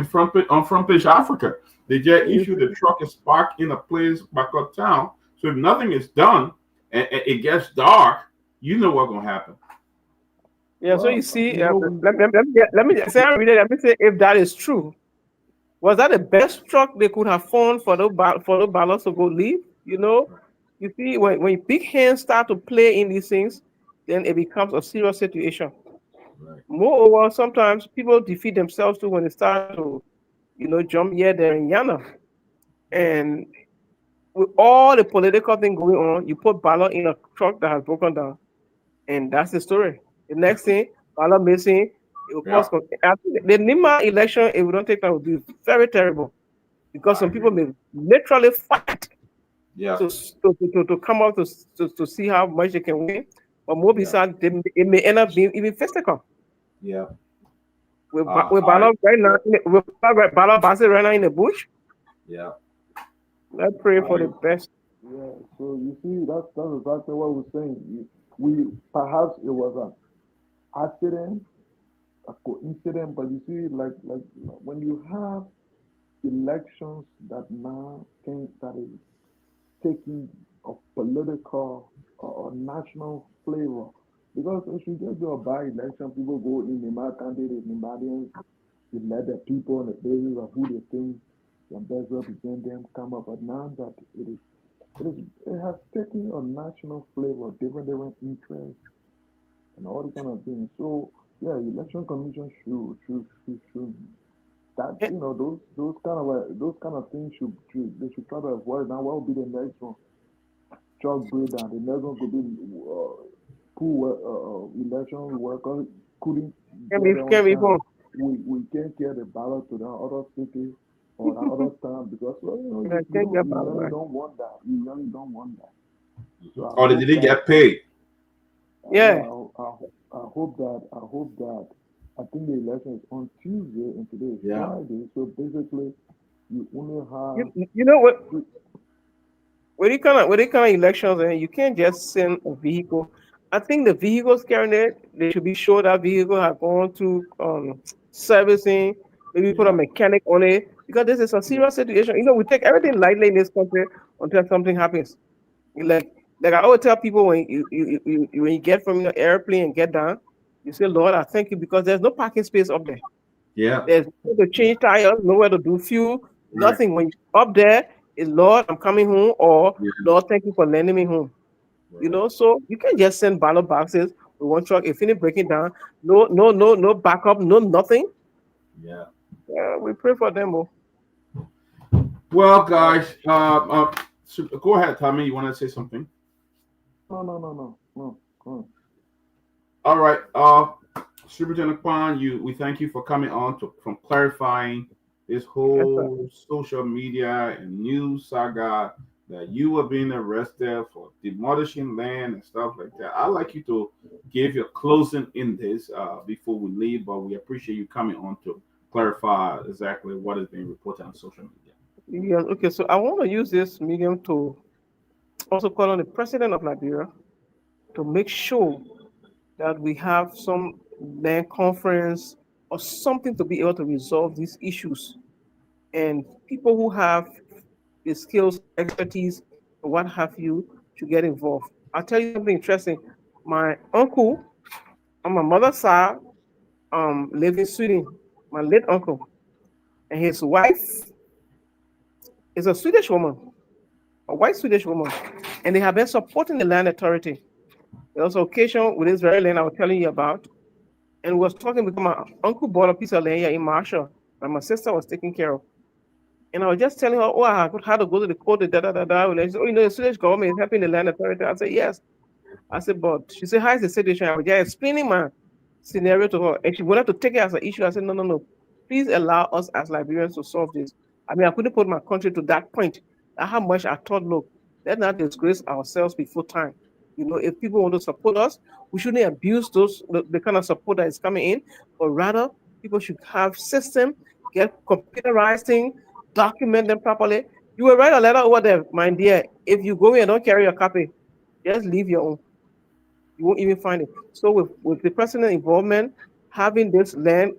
Speaker 1: on front page Africa. They just issued the truck is parked in a place back uptown. So if nothing is done and it gets dark, you know what's gonna happen.
Speaker 2: Yeah, so you see,
Speaker 3: You know, we,
Speaker 2: let me say, let me say, if that is true, was that the best truck they could have found for the ballots to go leave? You see, when big hands start to play in these things, then it becomes a serious situation.
Speaker 1: Right.
Speaker 2: Moreover, sometimes people defeat themselves too when they start to, jump here, there, and yonder. And with all the political thing going on, you put ballot in a truck that has broken down, and that's the story. The next thing, ballot missing, it will
Speaker 1: Yeah,
Speaker 2: cause. I think the Nima election, if we don't take that, will be very terrible because
Speaker 1: I
Speaker 2: some people
Speaker 1: agree.
Speaker 2: may literally fight
Speaker 1: Yeah,
Speaker 2: to come out to see how much they can win. But more
Speaker 1: yeah,
Speaker 2: besides, it may end up being even physical.
Speaker 1: yeah.
Speaker 2: With
Speaker 1: I
Speaker 2: ballot right now, with ballot boxing right now in the bush.
Speaker 1: yeah,
Speaker 2: Let's pray for
Speaker 1: I
Speaker 2: the best.
Speaker 3: yeah. So you see, that's exactly what we're saying. We perhaps it was an accident, a coincidence, but you see, like when you have elections that now think that is taking a political or national flavor. Because if you just do a by election, people go in the my candidate, the Madians, you let the people on the basis of who they think can best represent them come up. But now that it has taken a national flavor, different interests and all these kind of things. So yeah, election commission should that
Speaker 2: Eh,
Speaker 3: those kind of things they should try to avoid. Now what will be the next one? Truck breakdown. The next one could be poor election workers couldn't get there on
Speaker 2: Can be
Speaker 3: time.
Speaker 2: fun.
Speaker 3: We can't get the ballot to the other city or the other town because well,
Speaker 2: Yeah, can get
Speaker 3: you
Speaker 2: ballot
Speaker 3: really
Speaker 2: right.
Speaker 3: don't want that. You really don't want that. So I
Speaker 1: or they
Speaker 3: hope
Speaker 1: didn't
Speaker 3: that
Speaker 1: get paid.
Speaker 3: yeah,
Speaker 2: Yeah.
Speaker 3: I hope that I think the election is on Tuesday and today is
Speaker 1: Yeah.
Speaker 3: Friday. So basically, you only have
Speaker 2: You know what?
Speaker 3: three.
Speaker 2: With the kind of elections, you can't just send a vehicle. I think the vehicles carrying it, they should be sure that vehicle have gone to servicing. Maybe put a
Speaker 1: Yeah.
Speaker 2: mechanic on it because this is a
Speaker 3: Yeah,
Speaker 2: serious situation. We take everything lightly in this country until something happens. Like like I always tell people when when you get from your airplane and get down, you say, Lord, I thank you because there's no parking space up there.
Speaker 1: Yeah.
Speaker 2: There's nowhere to
Speaker 1: Yeah.
Speaker 2: change tires, nowhere to do fuel,
Speaker 1: Right.
Speaker 2: nothing. When you're up there, is Lord, I'm coming home, or
Speaker 1: Yeah.
Speaker 2: Lord, thank you for lending me home.
Speaker 1: Right.
Speaker 2: So you can just send ballot boxes with one truck. If it breaking down, no backup, no nothing.
Speaker 1: Yeah.
Speaker 2: Yeah, we pray for them. Oh.
Speaker 1: Well,
Speaker 3: uh,
Speaker 1: guys, so go ahead, Tommy. You want to say something?
Speaker 3: no.
Speaker 1: All right. Superintendent Kwan, we thank you for coming on from clarifying this
Speaker 2: Yes, sir.
Speaker 1: whole social media and news saga that you were being arrested for demolishing land and stuff like that. I'd like you to give your closing in this before we leave, but we appreciate you coming on to clarify exactly what is being reported on social media.
Speaker 2: Yeah, okay, so I want to use this medium to also call on the president of Liberia to make sure that we have some land conference or something to be able to resolve these issues. And people who have the skills, expertise, or what have you, to get involved. I'll tell you something interesting. My uncle on my mother's side lived in Sweden, my late uncle, and his wife is a Swedish woman, a white Swedish woman, and they have been supporting the land authority. There was an occasion with this very land I was telling you about. and was talking because my uncle bought a piece of land here in Marshall that my sister was taking care of. And I was just telling her, oh, I had to go to the court, da da da da. And she said, oh, the Swedish government is helping the land authority. I said, yes. I said, but she said, how is the situation? I was just explaining my scenario to her, and she wanted to take it as an issue. I said, no, no, no. Please allow us as Liberians to solve this. I mean, I couldn't put my country to that point. That's how much I thought, look, let's not disgrace ourselves before time. If people want to support us, we shouldn't abuse the kind of support that is coming in, but rather people should have system, get computerized thing, document them properly. You will write a letter over there, my dear. If you go in and don't carry your copy, just leave your own. You won't even find it. So with the president involvement, having this land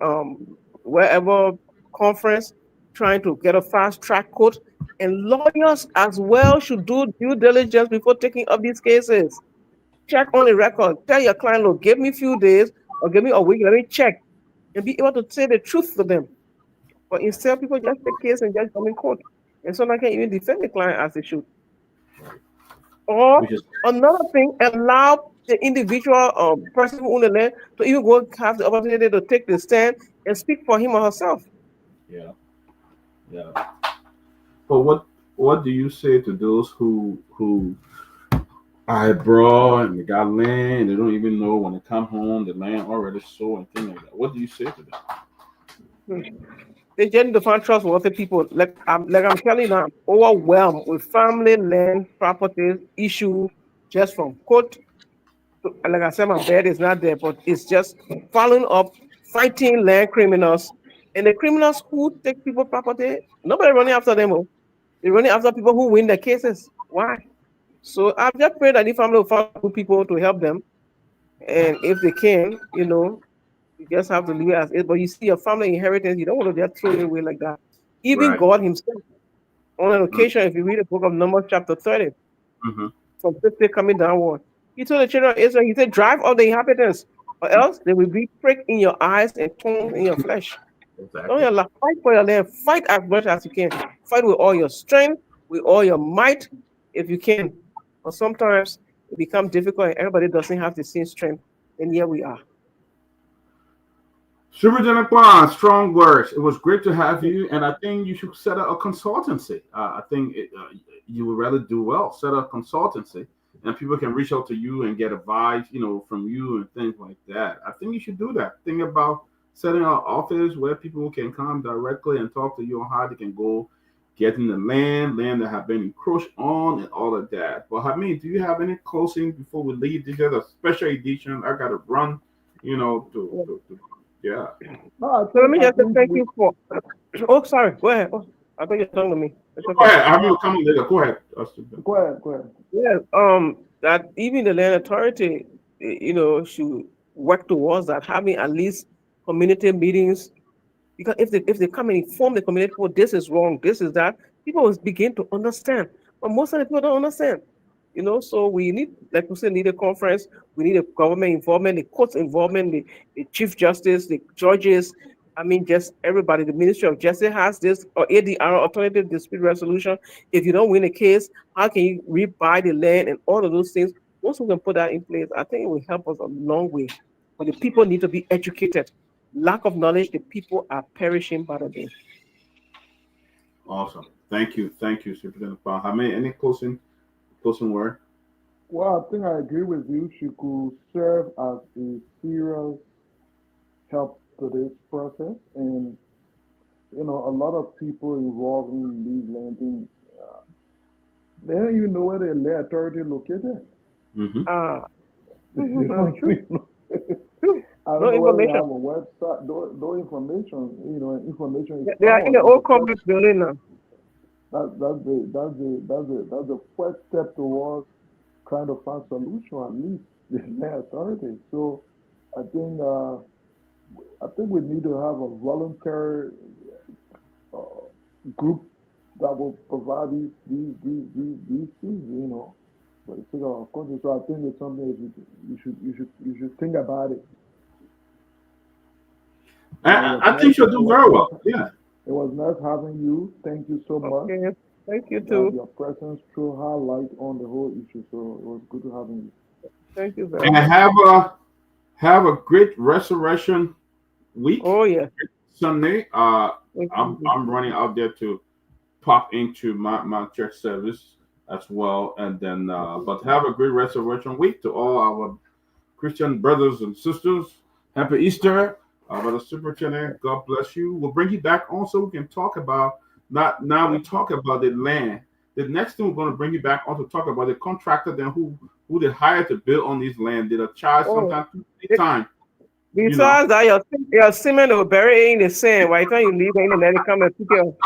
Speaker 2: wherever conference, trying to get a fast track court, and lawyers as well should do due diligence before taking up these cases. Check on the record. Tell your client, look, give me a few days or give me a week, let me check and be able to say the truth to them. But instead, people just take case and just come in court. And so I can't even defend the client as they should. Or another thing, allow the individual person who owns the land to even go have the opportunity to take the stand and speak for him or herself.
Speaker 1: Yeah. But what do you say to those who I brought and they got land and they don't even know when they come home the land already sold and things like that? What do you say to them?
Speaker 2: They just need to find trustworthy people. Like I'm telling you, I'm overwhelmed with family land properties issue just from court. Like I said, my bed is not there, but it's just following up, fighting land criminals. And the criminals who take people property, nobody running after them. They're running after people who win the cases. Why? So I've just prayed that the family will find good people to help them. And if they can, you just have to leave it as is. But you see your family inheritance, you don't want to just throw it away like that. Even
Speaker 1: Right.
Speaker 2: God himself, on an occasion, if you read the book of Numbers chapter 30, from 50 coming downward, he told the children of Israel, he said, drive out the inhabitants, or else there will be prick in your eyes and thorns in your flesh.
Speaker 1: Exactly.
Speaker 2: Don't fight for your land. Fight as much as you can. Fight with all your strength, with all your might, if you can. But sometimes it becomes difficult and everybody doesn't have the same strength. And here we are.
Speaker 1: Superintendent Guar, strong words. It was great to have you, and I think you should set up a consultancy. I think you would rather do well. Set up a consultancy, and people can reach out to you and get advice, from you and things like that. I think you should do that. Think about setting an office where people can come directly and talk to you on how they can go getting the land that have been encroached on, and all of that. But Hamid, do you have any closing before we leave? This is a special edition. I got to run, yeah.
Speaker 3: No,
Speaker 2: So let me just say thank you for. Oh, sorry. Go ahead. Oh, I thought you were talking to me.
Speaker 1: Okay. Go ahead. I will come later. Go ahead.
Speaker 3: Go ahead.
Speaker 2: Yeah. That even the land authority, should work towards that, having at least community meetings. Because if they come and inform the community, well, this is wrong, this is that, people will begin to understand. But most of the people don't understand. So we need, like we said, need a conference. We need a government involvement, the courts involvement, the chief justice, the judges. I mean, just everybody. The Ministry of Justice has this, or ADR, Alternative Dispute Resolution. If you don't win a case, how can you rebuy the land and all of those things? Once we can put that in place, I think it will help us a long way. But the people need to be educated. Lack of knowledge, the people are perishing by the day.
Speaker 1: Awesome. Thank you, Superintendent Paul. Hamid, any closing word?
Speaker 3: Well, I think I agree with you. She could serve as a serious help to this process, and a lot of people involved in these landing, they don't even know where the land authority is located. They don't even know. I don't know whether they have a website. No information. Information is
Speaker 2: They are in the old complex building now.
Speaker 3: That's the first step towards trying to find solution, at least the land authority. So I think we need to have a voluntary group that will provide these things, for the sake of our country. So I think it's something you should think about it.
Speaker 1: I think you'll do very well. Yeah.
Speaker 3: It was nice having you. Thank you so much.
Speaker 2: Okay. Thank you too.
Speaker 3: Your presence threw highlight on the whole issue, so it was good to have you.
Speaker 2: Thank you very much.
Speaker 1: And Have a great resurrection week.
Speaker 2: Oh yeah.
Speaker 1: Sunday.
Speaker 2: Thank
Speaker 1: I'm running out there to pop into my church service as well, and then but have a great resurrection week to all our Christian brothers and sisters. Happy Easter. Brother Superintendent, God bless you. We'll bring you back on so we can talk about not now we talk about the land. The next thing we're going to bring you back on to talk about the contractor then who they hired to build on these land. Did a charge
Speaker 2: Oh,
Speaker 1: sometimes 2 time, you know.
Speaker 2: besides that, your cement will bury in the sand. By the time you leave the internet, they come and pick you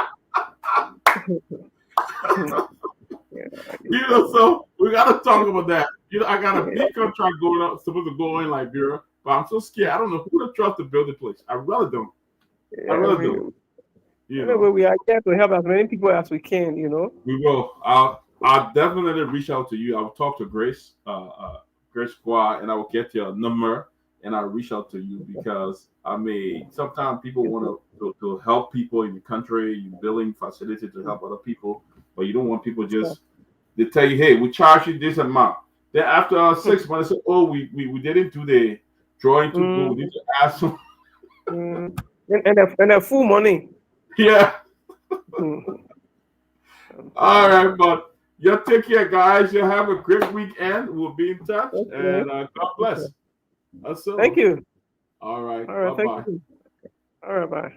Speaker 2: up.
Speaker 1: You know, so we gotta talk about that. You know, I got a big contract going up, supposed to go in Liberia, but I'm so scared. I don't know who to trust to build the place. I really don't. I
Speaker 2: Yeah,
Speaker 1: really don't. You
Speaker 2: anyway,
Speaker 1: know,
Speaker 2: we are here to help as many people as we can. You know.
Speaker 1: we will. I'll definitely reach out to you. I'll talk to Grace, Grace Guar, and I will get your number and I'll reach out to you because I mean sometimes people want to help people in the country, you building facility to help other people, but you don't want people just they tell you, hey, we charge you this amount. Then after 6 months, they say, oh, we didn't do the drawing too good. We need to ask them.
Speaker 2: And the full money.
Speaker 1: Yeah.
Speaker 2: Mm.
Speaker 1: All right, but you take care, guys. You have a great weekend. We'll be in touch, and God bless.
Speaker 2: Thank you.
Speaker 1: All right.
Speaker 2: All right.
Speaker 1: Bye-bye.
Speaker 2: Thank you. All right. Bye.